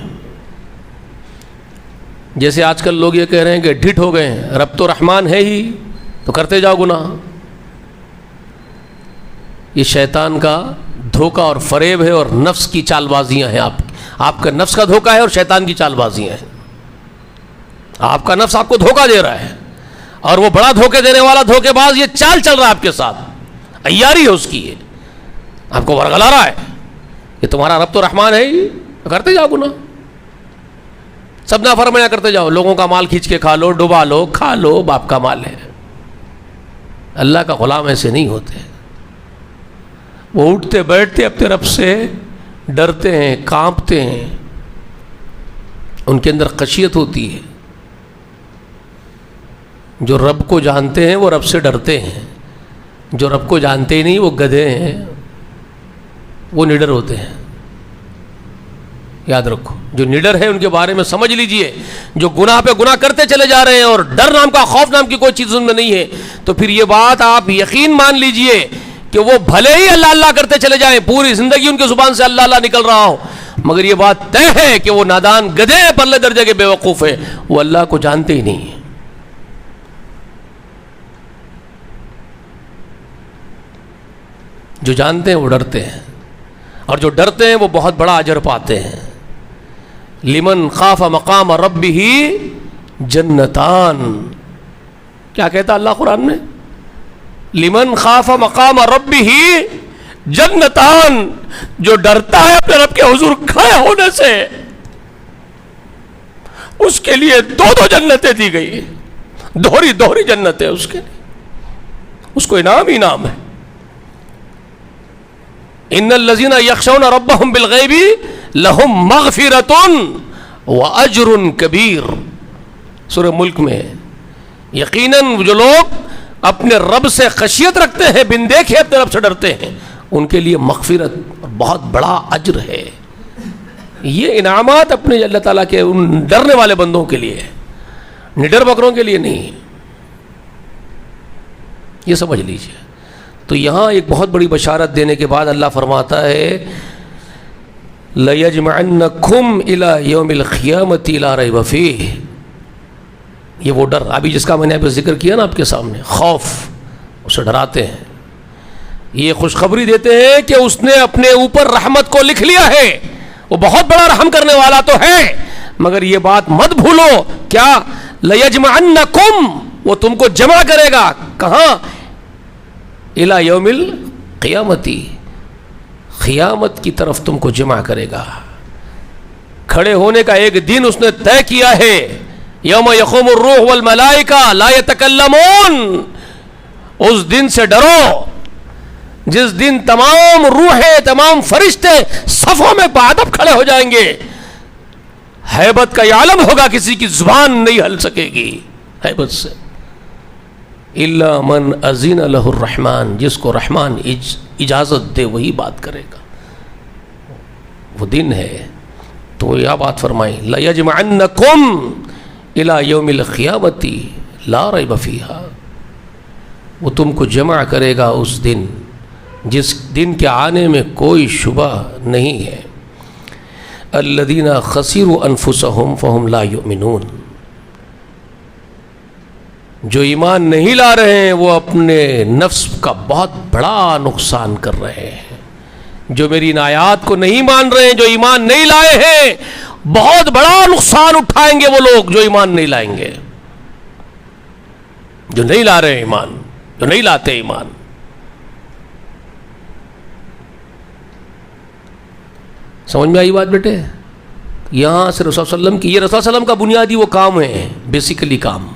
A: جیسے آج کل لوگ یہ کہہ رہے ہیں کہ ڈھٹ ہو گئے ہیں، رب تو رحمان ہے ہی تو کرتے جاؤ گناہ۔ یہ شیطان کا دھوکہ اور فریب ہے اور نفس کی چال بازیاں ہیں۔ آپ کا نفس کا دھوکہ ہے اور شیطان کی چال بازیاں ہیں۔ آپ کا نفس آپ کو دھوکہ دے رہا ہے، اور وہ بڑا دھوکے دینے والا دھوکے باز یہ چال چل رہا ہے آپ کے ساتھ، عیاری ہے اس کی، یہ آپ کو ورگلا رہا ہے کہ تمہارا رب تو رحمان ہے ہی، کرتے جاؤ گناہ، سب نافرمانیاں کرتے جاؤ، لوگوں کا مال کھینچ کے کھا لو، ڈبا لو، کھا لو، باپ کا مال ہے۔ اللہ کا غلام ایسے نہیں ہوتے، وہ اٹھتے بیٹھتے اپنے رب سے ڈرتے ہیں، کانپتے ہیں، ان کے اندر خشیت ہوتی ہے۔ جو رب کو جانتے ہیں وہ رب سے ڈرتے ہیں، جو رب کو جانتے ہی نہیں وہ گدھے ہیں، وہ نڈر ہوتے ہیں۔ یاد رکھو، جو نڈر ہے ان کے بارے میں سمجھ لیجئے، جو گناہ پہ گناہ کرتے چلے جا رہے ہیں اور ڈر نام کا، خوف نام کی کوئی چیز ان میں نہیں ہے، تو پھر یہ بات آپ یقین مان لیجئے کہ وہ بھلے ہی اللہ اللہ کرتے چلے جائیں، پوری زندگی ان کی زبان سے اللہ اللہ نکل رہا ہو، مگر یہ بات طے ہے کہ وہ نادان گدھے ہیں، پرلے درجے کے بے وقوف ہیں، وہ اللہ کو جانتے ہی نہیں ہیں۔ جو جانتے ہیں وہ ڈرتے ہیں، اور جو ڈرتے ہیں وہ بہت بڑا اجر پاتے ہیں۔ لمن خاف مقام ربہ جنتان، کیا کہتا اللہ قرآن میں؟ لمن خاف مقام ربہ جنتان، جو ڈرتا ہے اپنے رب کے حضور کھڑے ہونے سے، اس کے لیے دو جنتیں دی گئی، دوہری جنتیں اس کے لیے، اس کو انعام ہی انعام ہے۔ ان الذین یخشون ربهم بالغیب لہم مغفرۃ واجر کبیر، سورہ ملک میں یقیناً جو لوگ اپنے رب سے خشیت رکھتے ہیں، بن دیکھے اپنے رب سے ڈرتے ہیں، ان کے لیے مغفرت اور بہت بڑا اجر ہے۔ یہ انعامات اپنے اللہ تعالیٰ کے ان ڈرنے والے بندوں کے لیے، نڈر بکروں کے لیے نہیں، یہ سمجھ لیجئے۔ تو یہاں ایک بہت بڑی بشارت دینے کے بعد اللہ فرماتا ہے لَيَجْمَعَنَّكُمْ إِلَى يَوْمِ الْقِيَامَةِ لَا رَيْبَ فِيهِ، یہ وہ ڈر ابھی جس کا میں نے ابھی ذکر کیا نا آپ کے سامنے، خوف، اسے ڈراتے ہیں، یہ خوشخبری دیتے ہیں کہ اس نے اپنے اوپر رحمت کو لکھ لیا ہے، وہ بہت بڑا رحم کرنے والا تو ہے، مگر یہ بات مت بھولو، کیا؟ لَيَجْمَعَنَّكُمْ، وہ تم کو جمع کرے گا، کہاں؟ الی یوم القیامت، قیامت کی طرف تم کو جمع کرے گا۔ کھڑے ہونے کا ایک دن اس نے طے کیا ہے، یوم یقوم الروح والملائکہ لا یتکلمون، اس دن سے ڈرو جس دن تمام روحیں، تمام فرشتے صفوں میں بادب کھڑے ہو جائیں گے، ہیبت کا یہ عالم ہوگا، کسی کی زبان نہیں ہل سکے گی ہیبت سے، الا من اذن له الرحمن، جس کو رحمان اجازت دے وہی بات کرے گا، وہ دن ہے۔ تو یہ بات فرمائی لَيَجْمَعَنَّكُمْ إِلَى يَوْمِ الْقِيَامَةِ لَا رَيْبَ فِيهَا، وہ تم کو جمع کرے گا اس دن جس دن کے آنے میں کوئی شبہ نہیں ہے۔ الَّذِينَ خَسِرُوا أَنفُسَهُمْ فَهُمْ لَا يُؤْمِنُونَ، جو ایمان نہیں لا رہے ہیں وہ اپنے نفس کا بہت بڑا نقصان کر رہے ہیں، جو میری ان آیات کو نہیں مان رہے ہیں، جو ایمان نہیں لائے ہیں، بہت بڑا نقصان اٹھائیں گے وہ لوگ جو ایمان نہیں لائیں گے، جو نہیں لا رہے ایمان، جو نہیں لاتے ایمان۔ سمجھ میں آئی بات بیٹے؟ یہاں سے رسول صلی اللہ علیہ وسلم کی، یہ رسول صلی اللہ علیہ وسلم کا بنیادی وہ کام ہے، بیسیکلی کام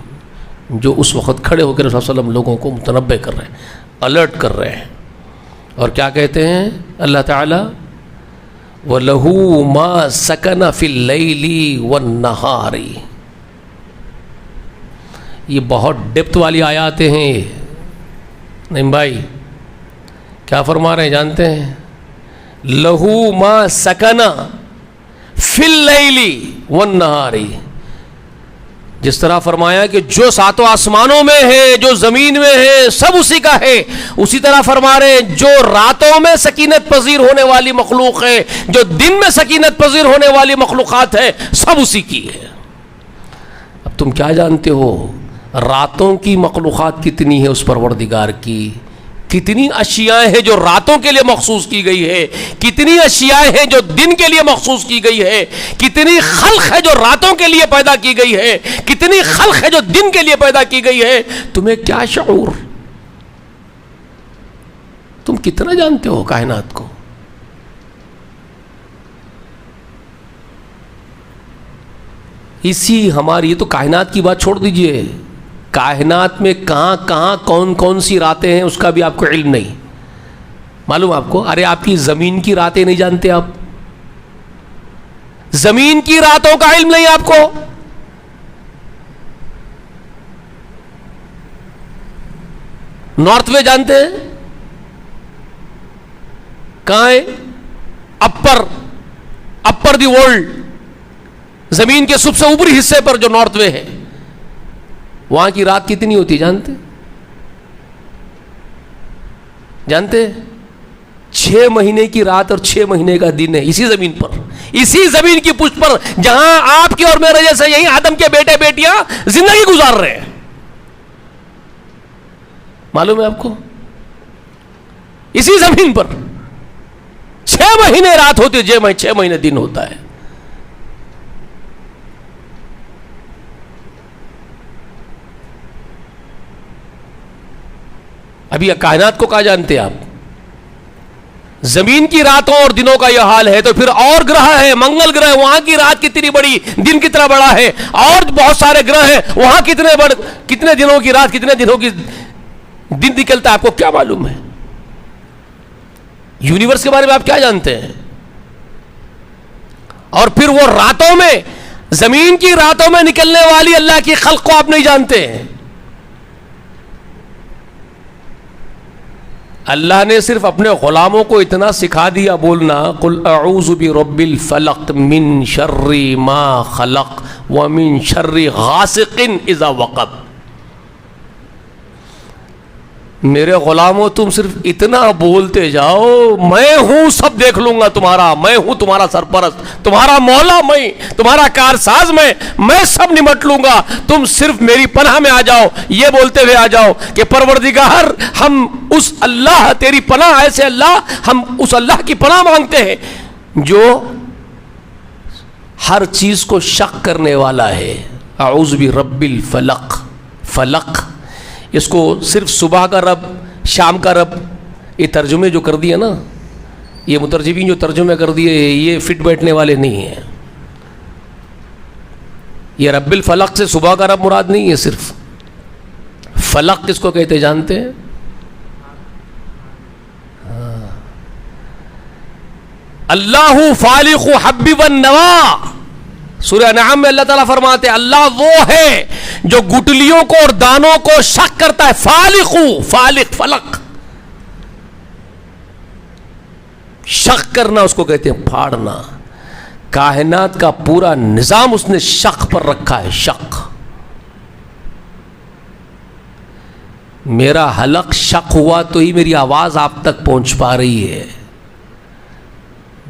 A: جو اس وقت کھڑے ہو کے رسول صلی اللہ علیہ وسلم لوگوں کو متنبہ کر رہے ہیں، الرٹ کر رہے ہیں۔ اور کیا کہتے ہیں اللہ تعالیٰ؟ وَلَهُ مَا سَكَنَ فِي اللَّيْلِ وَالنَّهَارِ۔ یہ بہت ڈیپتھ والی آیاتیں ہیں۔ نہیں بھائی کیا فرما رہے ہیں جانتے ہیں؟ لَهُ مَا سَكَنَ فِي اللَّيْلِ وَالنَّهَارِ، جس طرح فرمایا کہ جو ساتوں آسمانوں میں ہے، جو زمین میں ہے، سب اسی کا ہے، اسی طرح فرما رہے ہیں جو راتوں میں سکینت پذیر ہونے والی مخلوق ہے، جو دن میں سکینت پذیر ہونے والی مخلوقات ہے، سب اسی کی ہے۔ اب تم کیا جانتے ہو راتوں کی مخلوقات کتنی ہے اس پروردگار کی؟ کتنی اشیاء ہیں جو راتوں کے لیے مخصوص کی گئی ہے، کتنی اشیاء ہیں جو دن کے لیے مخصوص کی گئی ہے، کتنی خلق ہے جو راتوں کے لیے پیدا کی گئی ہے، کتنی خلق ہے جو دن کے لیے پیدا کی گئی ہے۔ تمہیں کیا شعور؟ تم کتنا جانتے ہو کائنات کو؟ اسی ہماری، یہ تو کائنات کی بات چھوڑ دیجئے، کائنات میں کہاں کہاں کون کون سی راتیں ہیں اس کا بھی آپ کو علم نہیں معلوم۔ آپ کو ارے آپ کی زمین کی راتیں نہیں جانتے، آپ زمین کی راتوں کا علم نہیں آپ کو؟ نارتھ وے جانتے ہیں کہاں ہے؟ اپر دی ورلڈ، زمین کے سب سے اوپری حصے پر جو نارتھ وے ہے، وہاں کی رات کتنی ہوتی جانتے؟ 6 مہینے کی رات اور 6 مہینے کا دن ہے اسی زمین پر، اسی زمین کی پشت پر جہاں آپ کے اور میرے جیسے یہی آدم کے بیٹے بیٹیاں زندگی گزار رہے ہیں۔ معلوم ہے آپ کو؟ اسی زمین پر 6 مہینے رات ہوتی ہے، 6 مہینے دن ہوتا ہے۔ ابھی کائنات کو کہا جانتے آپ؟ زمین کی راتوں اور دنوں کا یہ حال ہے، تو پھر اور گرہ ہے، منگل گرہ، وہاں کی رات کتنی بڑی، دن کتنا بڑا ہے، اور بہت سارے گرہ ہیں، وہاں کتنے دنوں کی رات، کتنے دنوں کی دن نکلتا ہے، آپ کو کیا معلوم ہے؟ یونیورس کے بارے میں آپ کیا جانتے ہیں؟ اور پھر وہ راتوں میں، زمین کی راتوں میں نکلنے والی اللہ کی خلق کو آپ نہیں جانتے ہیں۔ اللہ نے صرف اپنے غلاموں کو اتنا سکھا دیا بولنا، قل اعوذ برب الفلق من شر ما خلق ومن شر غاسق اذا وقب۔ میرے غلاموں تم صرف اتنا بولتے جاؤ، میں ہوں سب دیکھ لوں گا تمہارا، میں ہوں تمہارا سرپرست، تمہارا مولا میں، تمہارا کارساز میں سب نمٹ لوں گا، تم صرف میری پناہ میں آ جاؤ۔ یہ بولتے ہوئے آ جاؤ کہ پروردگار ہم اس اللہ، تیری پناہ، ایسے اللہ، ہم اس اللہ کی پناہ مانگتے ہیں جو ہر چیز کو شق کرنے والا ہے۔ اعوذ برب الفلق، فلق اس کو صرف صبح کا رب، شام کا رب، یہ ترجمے جو کر دیے نا، یہ مترجمین جو ترجمے کر دیے، یہ فٹ بیٹھنے والے نہیں ہیں۔ یہ رب الفلق سے صبح کا رب مراد نہیں ہے، صرف فلق کس کو کہتے جانتے ہیں؟ اللہ فالق حب والنوا، سورہ انعام میں اللہ تعالیٰ فرماتے ہیں اللہ وہ ہے جو گٹلیوں کو اور دانوں کو شق کرتا ہے۔ فالق، فلق، شق کرنا اس کو کہتے ہیں پھاڑنا۔ کائنات کا پورا نظام اس نے شق پر رکھا ہے، شق۔ میرا حلق شق ہوا تو ہی میری آواز آپ تک پہنچ پا رہی ہے۔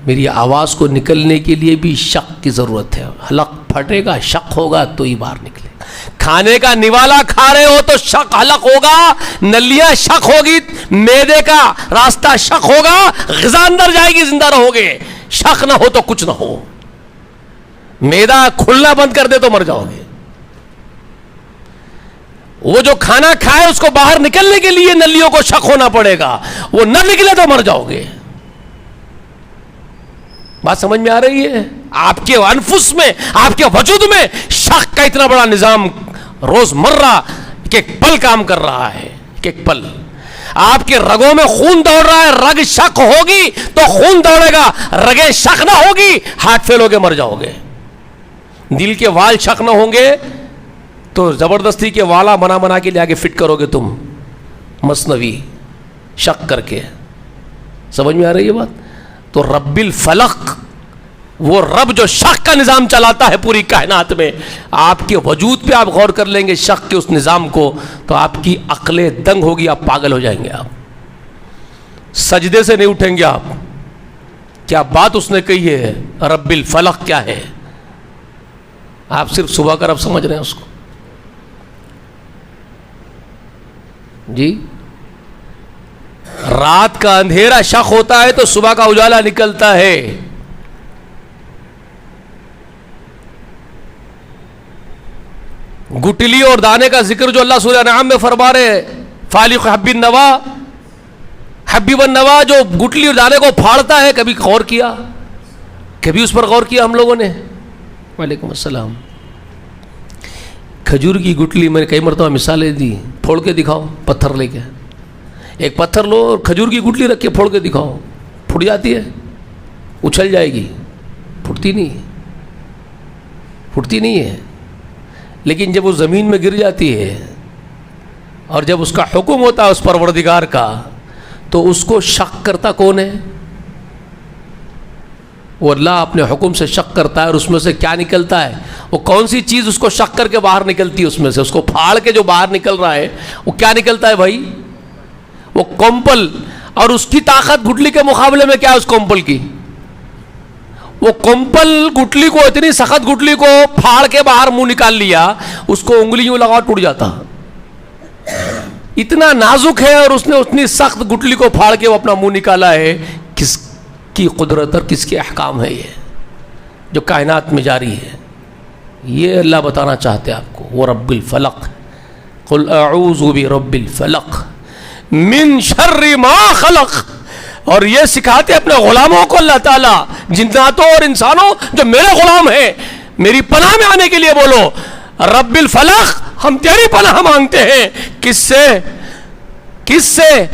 A: میری آواز کو نکلنے کے لیے بھی شق کی ضرورت ہے۔ حلق پھٹے گا، شق ہوگا تو ہی باہر نکلے گا۔ کھانے کا نوالا کھا رہے ہو تو شق حلق ہوگا، نلیاں شق ہوگی، معدے کا راستہ شق ہوگا، غذا اندر جائے گی، زندہ رہو گے. شق نہ ہو تو کچھ نہ ہو. معدہ کھلنا بند کر دے تو مر جاؤ گے. وہ جو کھانا کھائے اس کو باہر نکلنے کے لیے نلیوں کو شق ہونا پڑے گا، وہ نہ نکلے تو مر جاؤ گے. بات سمجھ میں آ رہی ہے؟ آپ کے انفس میں، آپ کے وجود میں شق کا اتنا بڑا نظام روز مرہ ایک پل کام کر رہا ہے. ایک پل آپ کے رگوں میں خون دوڑ رہا ہے. رگ شق ہوگی تو خون دوڑے گا، رگیں شق نہ ہوگی ہارٹ فیل ہوگے مر جاؤ گے. دل کے وال شق نہ ہوں گے تو زبردستی کے والا بنا کے لے آگے فٹ کرو گے تم مصنوعی شق کر کے. سمجھ میں آ رہی ہے بات؟ تو رب الفلق، وہ رب جو شق کا نظام چلاتا ہے پوری کائنات میں، آپ کے وجود پہ آپ غور کر لیں گے شق کے اس نظام کو تو آپ کی عقلیں دنگ ہوگی، آپ پاگل ہو جائیں گے. آپ سجدے سے نہیں اٹھیں گے. آپ کیا بات اس نے کہی ہے؟ رب الفلق کیا ہے؟ آپ صرف صبح کا رب سمجھ رہے ہیں اس کو. جی رات کا اندھیرا شق ہوتا ہے تو صبح کا اجالا نکلتا ہے. گٹلی اور دانے کا ذکر جو اللہ سورہ انعام میں فرما رہے، فالق حب النوا، حبیب النوا، جو گٹلی اور دانے کو پھاڑتا ہے. کبھی غور کیا؟ کبھی اس پر غور کیا ہم لوگوں نے؟ وعلیکم السلام. کھجور کی گٹلی میں نے کئی مرتبہ مثالیں دی. پھوڑ کے دکھاؤ پتھر لے کے. ایک پتھر لو اور کھجور کی گٹلی رکھ کے پھوڑ کے دکھاؤ. پھٹ جاتی ہے؟ اچھل جائے گی. پھٹتی نہیں، پھٹتی نہیں ہے. لیکن جب وہ زمین میں گر جاتی ہے اور جب اس کا حکم ہوتا ہے اس پروردگار کا تو اس کو شق کرتا کون ہے؟ وہ اللہ اپنے حکم سے شق کرتا ہے. اور اس میں سے کیا نکلتا ہے؟ وہ کون سی چیز اس کو شق کر کے باہر نکلتی ہے؟ اس میں سے اس کو پھاڑ کے جو باہر نکل رہا ہے وہ کیا نکلتا ہے بھائی؟ وہ کمپل. اور اس کی طاقت گٹلی کے مقابلے میں کیا ہے اس کمپل کی؟ وہ کمپل گٹلی کو، اتنی سخت گٹلی کو پھاڑ کے باہر منہ نکال لیا، اس کو انگلیوں لگا ٹوٹ جاتا. اتنا نازک ہے اور اس نے اتنی سخت گٹلی کو پھاڑ کے وہ اپنا منہ نکالا ہے. کس کی قدرت اور کس کے احکام ہے یہ جو کائنات میں جاری ہے؟ یہ اللہ بتانا چاہتے ہیں آپ کو. وہ رب الفلق، قل اعوذ برب الفلق من شر ما خلق. اور یہ سکھاتے اپنے غلاموں کو اللہ تعالیٰ، جناتوں اور انسانوں جو میرے غلام ہیں، میری پناہ میں آنے کے لیے بولو رب الفلق، ہم تیری پناہ مانگتے ہیں. کس سے؟ کس سے؟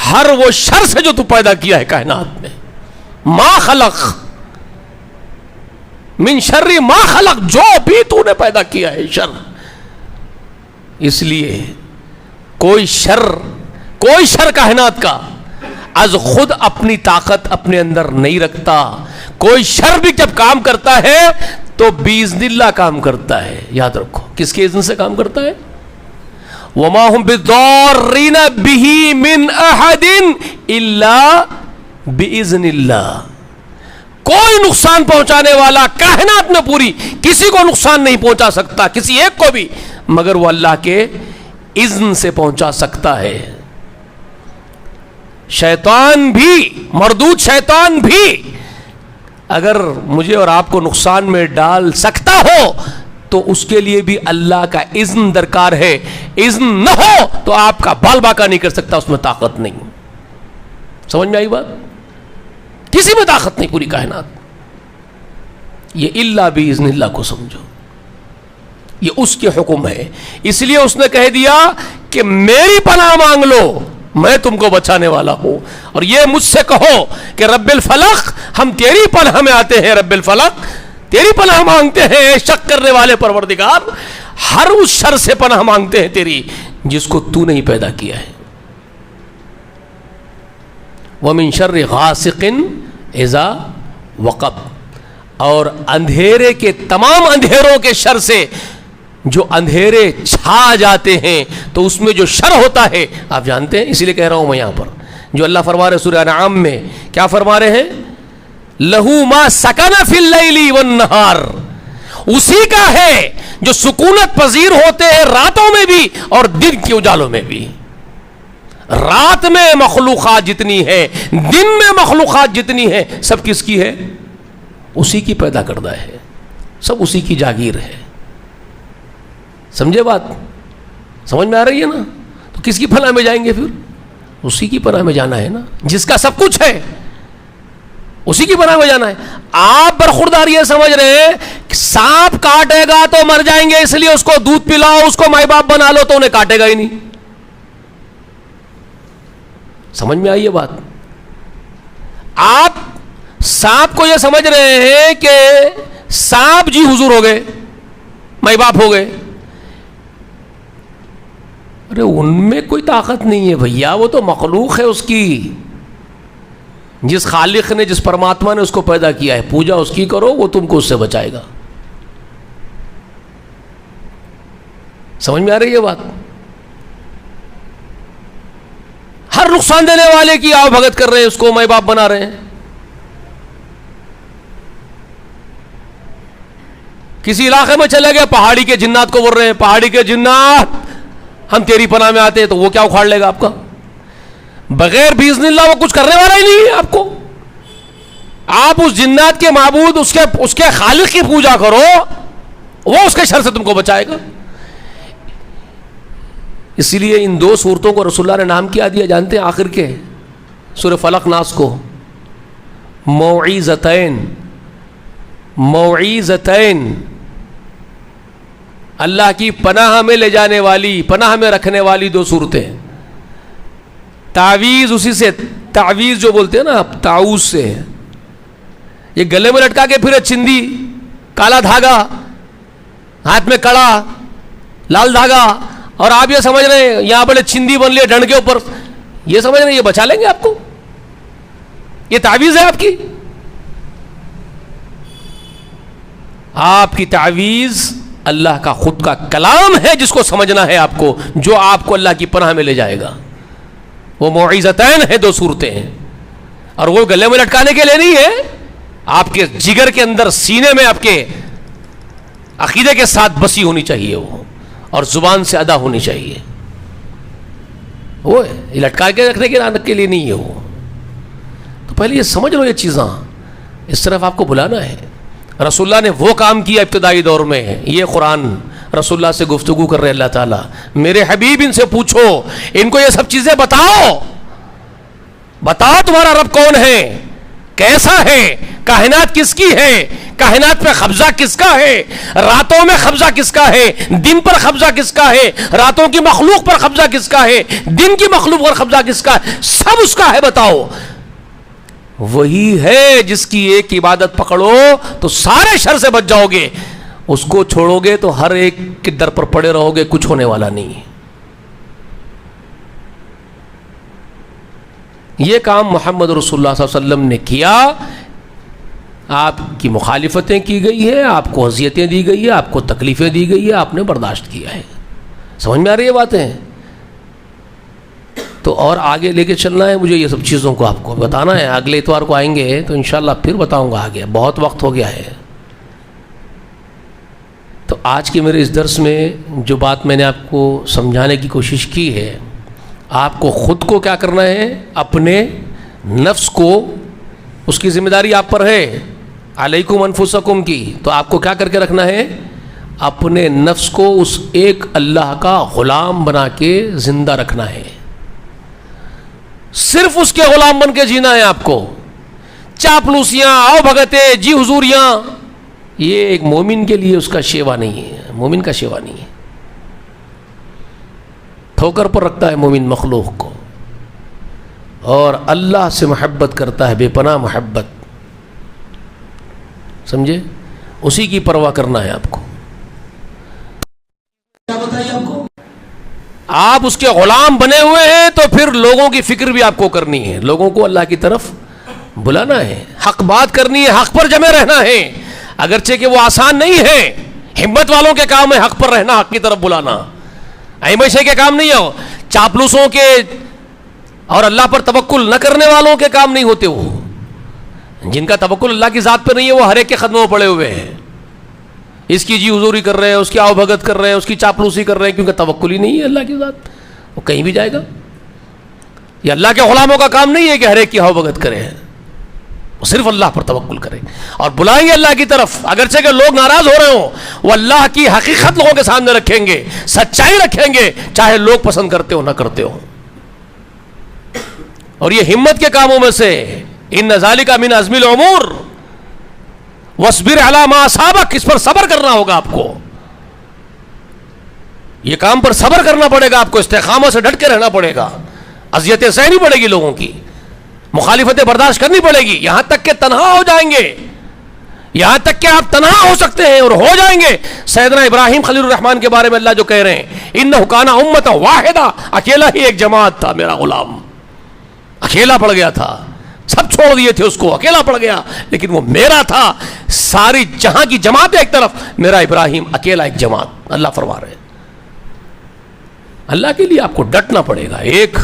A: ہر وہ شر سے جو تو پیدا کیا ہے کائنات میں. ما خلق، من شر ما خلق، جو بھی تو نے پیدا کیا ہے شر. اس لیے کوئی شر کائنات کا از خود اپنی طاقت اپنے اندر نہیں رکھتا. کوئی شر بھی جب کام کرتا ہے تو باذن اللہ کام کرتا ہے. یاد رکھو کس کے اذن سے کام کرتا ہے؟ وما هم بضارین به من احد الا باذن اللہ. کوئی نقصان پہنچانے والا کائنات میں پوری کسی کو نقصان نہیں پہنچا سکتا، کسی ایک کو بھی، مگر وہ اللہ کے اذن سے پہنچا سکتا ہے. شیطان بھی، مردود شیطان بھی اگر مجھے اور آپ کو نقصان میں ڈال سکتا ہو تو اس کے لیے بھی اللہ کا اذن درکار ہے. اذن نہ ہو تو آپ کا بال باقا نہیں کر سکتا، اس میں طاقت نہیں. سمجھ میں آئی بات؟ کسی میں طاقت نہیں پوری کائنات. یہ اللہ باذن اللہ کو سمجھو، یہ اس کے حکم ہے. اس لیے اس نے کہہ دیا کہ میری پناہ مانگ لو، میں تم کو بچانے والا ہوں. اور یہ مجھ سے کہو کہ رب الفلق، ہم تیری پناہ میں آتے ہیں. رب الفلق، تیری پناہ مانگتے ہیں شک کرنے والے پروردگار. ہر اس شر سے پناہ مانگتے ہیں تیری جس کو تو نہیں پیدا کیا ہے. وَمِن شَرِّ غَاسِقٍ اِذَا وَقَبَ، اور اندھیرے کے تمام اندھیروں کے شر سے. جو اندھیرے چھا جاتے ہیں تو اس میں جو شر ہوتا ہے آپ جانتے ہیں. اسی لیے کہہ رہا ہوں میں یہاں پر جو اللہ فرما رہے سورہ انعام میں، کیا فرما رہے ہیں؟ لہو ما سکن فی اللیل والنہار، اسی کا ہے جو سکونت پذیر ہوتے ہیں راتوں میں بھی اور دن کے اجالوں میں بھی. رات میں مخلوقات جتنی ہے، دن میں مخلوقات جتنی ہے، سب کس کی ہے؟ اسی کی پیدا کردہ ہے، سب اسی کی جاگیر ہے. سمجھے بات؟ سمجھ میں آ رہی ہے نا؟ تو کس کی پناہ میں جائیں گے پھر؟ اسی کی پناہ میں جانا ہے نا، جس کا سب کچھ ہے اسی کی پناہ میں جانا ہے. آپ برخوردار یہ سمجھ رہے ہیں کہ سانپ کاٹے گا تو مر جائیں گے، اس لیے اس کو دودھ پلاؤ، اس کو مائی باپ بنا لو تو انہیں کاٹے گا ہی نہیں. سمجھ میں آئی یہ بات؟ آپ سانپ کو یہ سمجھ رہے ہیں کہ سانپ جی حضور ہو گئے، مائی باپ ہو گئے. ارے ان میں کوئی طاقت نہیں ہے بھیا، وہ تو مخلوق ہے اس کی. جس خالق نے، جس پرماتما نے اس کو پیدا کیا ہے، پوجا اس کی کرو، وہ تم کو اس سے بچائے گا. سمجھ میں آ رہی ہے بات؟ ہر نقصان دینے والے کی آؤ بھگت کر رہے ہیں، اس کو مائی باپ بنا رہے ہیں. کسی علاقے میں چلے گئے، پہاڑی کے جنات کو بول رہے ہیں، پہاڑی کے جنات ہم تیری پناہ میں آتے ہیں، تو وہ کیا اکھاڑ لے گا آپ کا؟ بغیر باذن اللہ وہ کچھ کرنے والا ہی نہیں ہے آپ کو. آپ اس جنات کے معبود، اس کے خالق کی پوجا کرو، وہ اس کے شر سے تم کو بچائے گا. اسی لیے ان دو صورتوں کو رسول اللہ نے نام کیا دیا جانتے ہیں آخر کے؟ سورہ فلق ناس کو موعظتین. موعظتین، اللہ کی پناہ میں لے جانے والی، پناہ میں رکھنے والی دو صورتیں. تعویذ، اسی سے تعویذ جو بولتے ہیں نا تعوذ سے، یہ گلے میں لٹکا کے پھر چندی، کالا دھاگا، ہاتھ میں کڑا، لال دھاگا، اور آپ یہ سمجھ رہے ہیں یہاں بڑے چندی بن لیے ڈنڈ کے اوپر، یہ سمجھ رہے ہیں یہ بچا لیں گے آپ کو؟ یہ تعویذ ہے آپ کی؟ آپ کی تعویذ اللہ کا خود کا کلام ہے، جس کو سمجھنا ہے آپ کو، جو آپ کو اللہ کی پناہ میں لے جائے گا. وہ موعظتین ہے، دو صورتیں ہیں، اور وہ گلے میں لٹکانے کے لیے نہیں ہے، آپ کے جگر کے اندر، سینے میں آپ کے عقیدے کے ساتھ بسی ہونی چاہیے وہ، اور زبان سے ادا ہونی چاہیے. وہ یہ لٹکا کے رکھنے کے لیے نہیں ہے وہ. تو پہلے یہ سمجھ لو، یہ چیزاں اس طرف آپ کو بلانا ہے. رسول اللہ نے وہ کام کیا ابتدائی دور میں. یہ قرآن رسول اللہ سے گفتگو کر رہے اللہ تعالیٰ، میرے حبیب ان سے پوچھو، ان کو یہ سب چیزیں بتاؤ، بتاؤ تمہارا رب کون ہے، کیسا ہے، کائنات کس کی ہے، کائنات پہ قبضہ کس کا ہے، راتوں میں قبضہ کس کا ہے، دن پر قبضہ کس کا ہے، راتوں کی مخلوق پر قبضہ کس کا ہے، دن کی مخلوق پر قبضہ کس کا ہے، سب اس کا ہے، بتاؤ. وہی ہے جس کی ایک عبادت پکڑو تو سارے شر سے بچ جاؤ گے، اس کو چھوڑو گے تو ہر ایک کے در پر پڑے رہو گے، کچھ ہونے والا نہیں ہے. یہ کام محمد رسول اللہ صلی اللہ علیہ وسلم نے کیا. آپ کی مخالفتیں کی گئی ہے، آپ کو اذیتیں دی گئی ہے، آپ کو تکلیفیں دی گئی ہے، آپ نے برداشت کیا ہے. سمجھ میں آ رہی ہے باتیں؟ تو اور آگے لے کے چلنا ہے مجھے، یہ سب چیزوں کو آپ کو بتانا ہے. اگلے اتوار کو آئیں گے تو انشاءاللہ پھر بتاؤں گا آگے، بہت وقت ہو گیا ہے. تو آج کے میرے اس درس میں جو بات میں نے آپ کو سمجھانے کی کوشش کی ہے، آپ کو خود کو کیا کرنا ہے، اپنے نفس کو، اس کی ذمہ داری آپ پر ہے، علیکم انفسکم کی. تو آپ کو کیا کر کے رکھنا ہے، اپنے نفس کو اس ایک اللہ کا غلام بنا کے زندہ رکھنا ہے. صرف اس کے غلام بن کے جینا ہے آپ کو. چاپلوسیاں، آؤ بھگتے، جی حضوریاں، یہ ایک مومن کے لیے اس کا شیوا نہیں ہے، مومن کا شیوا نہیں ہے. ٹھوکر پر رکھتا ہے مومن مخلوق کو، اور اللہ سے محبت کرتا ہے، بے پناہ محبت. سمجھے؟ اسی کی پرواہ کرنا ہے آپ کو. کیا بتائیے آپ کو؟ آپ اس کے غلام بنے ہوئے ہیں تو پھر لوگوں کی فکر بھی آپ کو کرنی ہے، لوگوں کو اللہ کی طرف بلانا ہے، حق بات کرنی ہے، حق پر جمے رہنا ہے. اگرچہ کہ وہ آسان نہیں ہے، ہمت والوں کے کام ہے حق پر رہنا، حق کی طرف بلانا. ایمشے کے کام نہیں ہو، چاپلوسوں کے اور اللہ پر توکل نہ کرنے والوں کے کام نہیں ہوتے. وہ جن کا توکل اللہ کی ذات پہ نہیں ہے، وہ ہر ایک کے قدموں میں پڑے ہوئے ہیں. اس کی جی حضوری کر رہے ہیں، اس کی آؤ بھگت کر رہے ہیں، اس کی چاپلوسی کر رہے ہیں، کیونکہ توکل ہی نہیں ہے اللہ کی ذات، وہ کہیں بھی جائے گا. یہ اللہ کے غلاموں کا کام نہیں ہے کہ ہر ایک کی ہو بھگت کرے، وہ صرف اللہ پر توکل کرے اور بلائیں گے اللہ کی طرف، اگرچہ کہ لوگ ناراض ہو رہے ہوں وہ اللہ کی حقیقت لوگوں کے سامنے رکھیں گے، سچائی رکھیں گے، چاہے لوگ پسند کرتے ہو نہ کرتے ہو۔ اور یہ ہمت کے کاموں میں سے ان ذالک من عزم الامور، واصبر علی ما اصابک، اس پر صبر کرنا ہوگا آپ کو، یہ کام پر صبر کرنا پڑے گا آپ کو، استقامت سے ڈٹ کے رہنا پڑے گا، اذیتیں سہنی پڑے گی لوگوں کی، مخالفتیں برداشت کرنی پڑے گی، یہاں تک کہ تنہا ہو جائیں گے، یہاں تک کہ آپ تنہا ہو سکتے ہیں اور ہو جائیں گے۔ سیدنا ابراہیم خلیل الرحمن کے بارے میں اللہ جو کہہ رہے ہیں انہ کان امۃ واحدہ، اکیلا ہی ایک جماعت تھا میرا غلام، اکیلا پڑ گیا تھا، سب چھوڑ دیے تھے اس کو، اکیلا پڑ گیا، لیکن وہ میرا تھا، ساری جہاں کی جماعت ایک طرف، میرا ابراہیم اکیلا ایک جماعت۔ اللہ فرما رہے ہیں اللہ کے لیے آپ کو ڈٹنا پڑے گا، ایک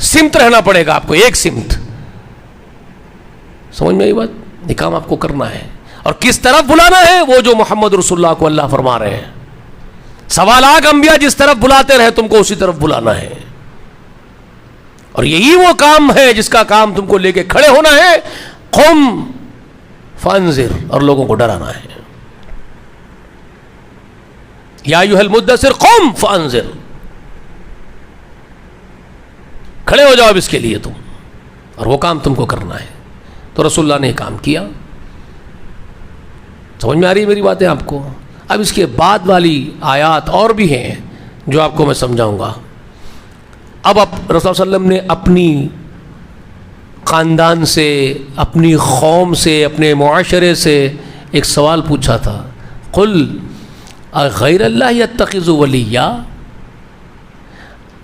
A: سمت رہنا پڑے گا آپ کو، ایک سمت، سمجھ میں آئی بات؟ یہ کام آپ کو کرنا ہے، اور کس طرف بلانا ہے؟ وہ جو محمد رسول اللہ کو اللہ فرما رہے ہیں، 1.25 لاکھ انبیاء جس طرف بلاتے رہے تم کو اسی طرف بلانا ہے، اور یہی وہ کام ہے جس کا کام تم کو لے کے کھڑے ہونا ہے، قم فانذر، اور لوگوں کو ڈرانا ہے، یا ایھا المدثر قم فانذر، کھڑے ہو جاؤ اب اس کے لیے تم، اور وہ کام تم کو کرنا ہے۔ تو رسول اللہ نے یہ کام کیا، سمجھ میں آ رہی ہے میری باتیں آپ کو؟ اب اس کے بعد والی آیات اور بھی ہیں جو آپ کو میں سمجھاؤں گا۔ اب رسول اللہ صلی اللہ علیہ وسلم نے اپنی خاندان سے، اپنی قوم سے، اپنے معاشرے سے ایک سوال پوچھا تھا، قل غیر اللہ یتخذ ولیا،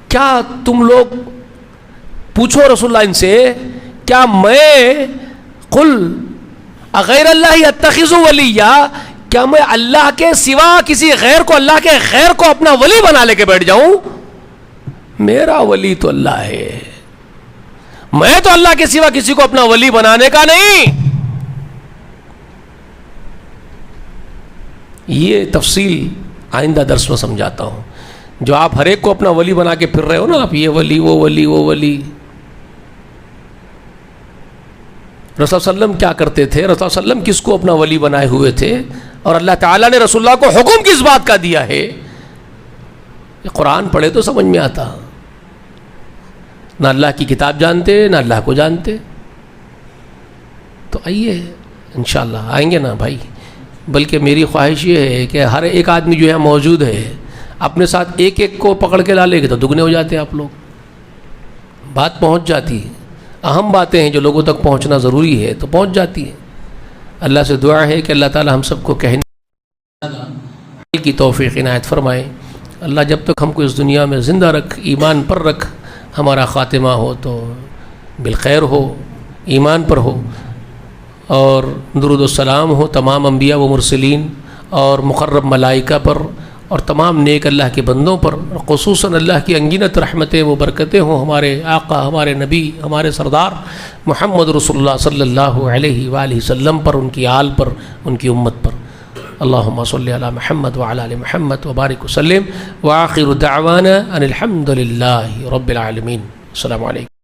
A: کیا تم لوگ پوچھو رسول اللہ ان سے، کیا میں قل غیر اللہ یتخذ ولیا، کیا میں اللہ کے سوا کسی غیر کو، اللہ کے غیر کو اپنا ولی بنا لے کے بیٹھ جاؤں؟ میرا ولی تو اللہ ہے، میں تو اللہ کے سوا کسی کو اپنا ولی بنانے کا نہیں۔ یہ تفصیل آئندہ درس میں سمجھاتا ہوں، جو آپ ہر ایک کو اپنا ولی بنا کے پھر رہے ہو نا، آپ یہ ولی وہ ولی وہ ولی۔ رسول صلی اللہ علیہ وسلم کیا کرتے تھے؟ رسول صلی اللہ علیہ وسلم کس کو اپنا ولی بنائے ہوئے تھے؟ اور اللہ تعالیٰ نے رسول اللہ کو حکم کس بات کا دیا ہے؟ یہ قرآن پڑھے تو سمجھ میں آتا، نہ اللہ کی کتاب جانتے نہ اللہ کو جانتے۔ تو آئیے انشاءاللہ آئیں گے نا بھائی، بلکہ میری خواہش یہ ہے کہ ہر ایک آدمی جو ہے موجود ہے اپنے ساتھ ایک ایک کو پکڑ کے لا لے گے تو دگنے ہو جاتے ہیں آپ لوگ، بات پہنچ جاتی ہے، اہم باتیں ہیں جو لوگوں تک پہنچنا ضروری ہے تو پہنچ جاتی ہے۔ اللہ سے دعا ہے کہ اللہ تعالی ہم سب کو کہنے کی توفیق عنایت فرمائے۔ اللہ جب تک ہم کو اس دنیا میں زندہ رکھ، ایمان پر رکھ، ہمارا خاتمہ ہو تو بالخیر ہو، ایمان پر ہو، اور درود و سلام ہو تمام انبیاء و مرسلین اور مقرب ملائکہ پر اور تمام نیک اللہ کے بندوں پر، خصوصاً اللہ کی انگنت رحمتیں و برکتیں ہوں ہمارے آقا، ہمارے نبی، ہمارے سردار محمد رسول اللہ صلی اللہ علیہ وآلہ وسلم پر، ان کی آل پر، ان کی امت پر۔ اللہم صلی علی محمد وعلی آل محمد وبارک وسلم، وآخر دعوانا ان الحمد للہ رب العالمین۔ السلام علیکم۔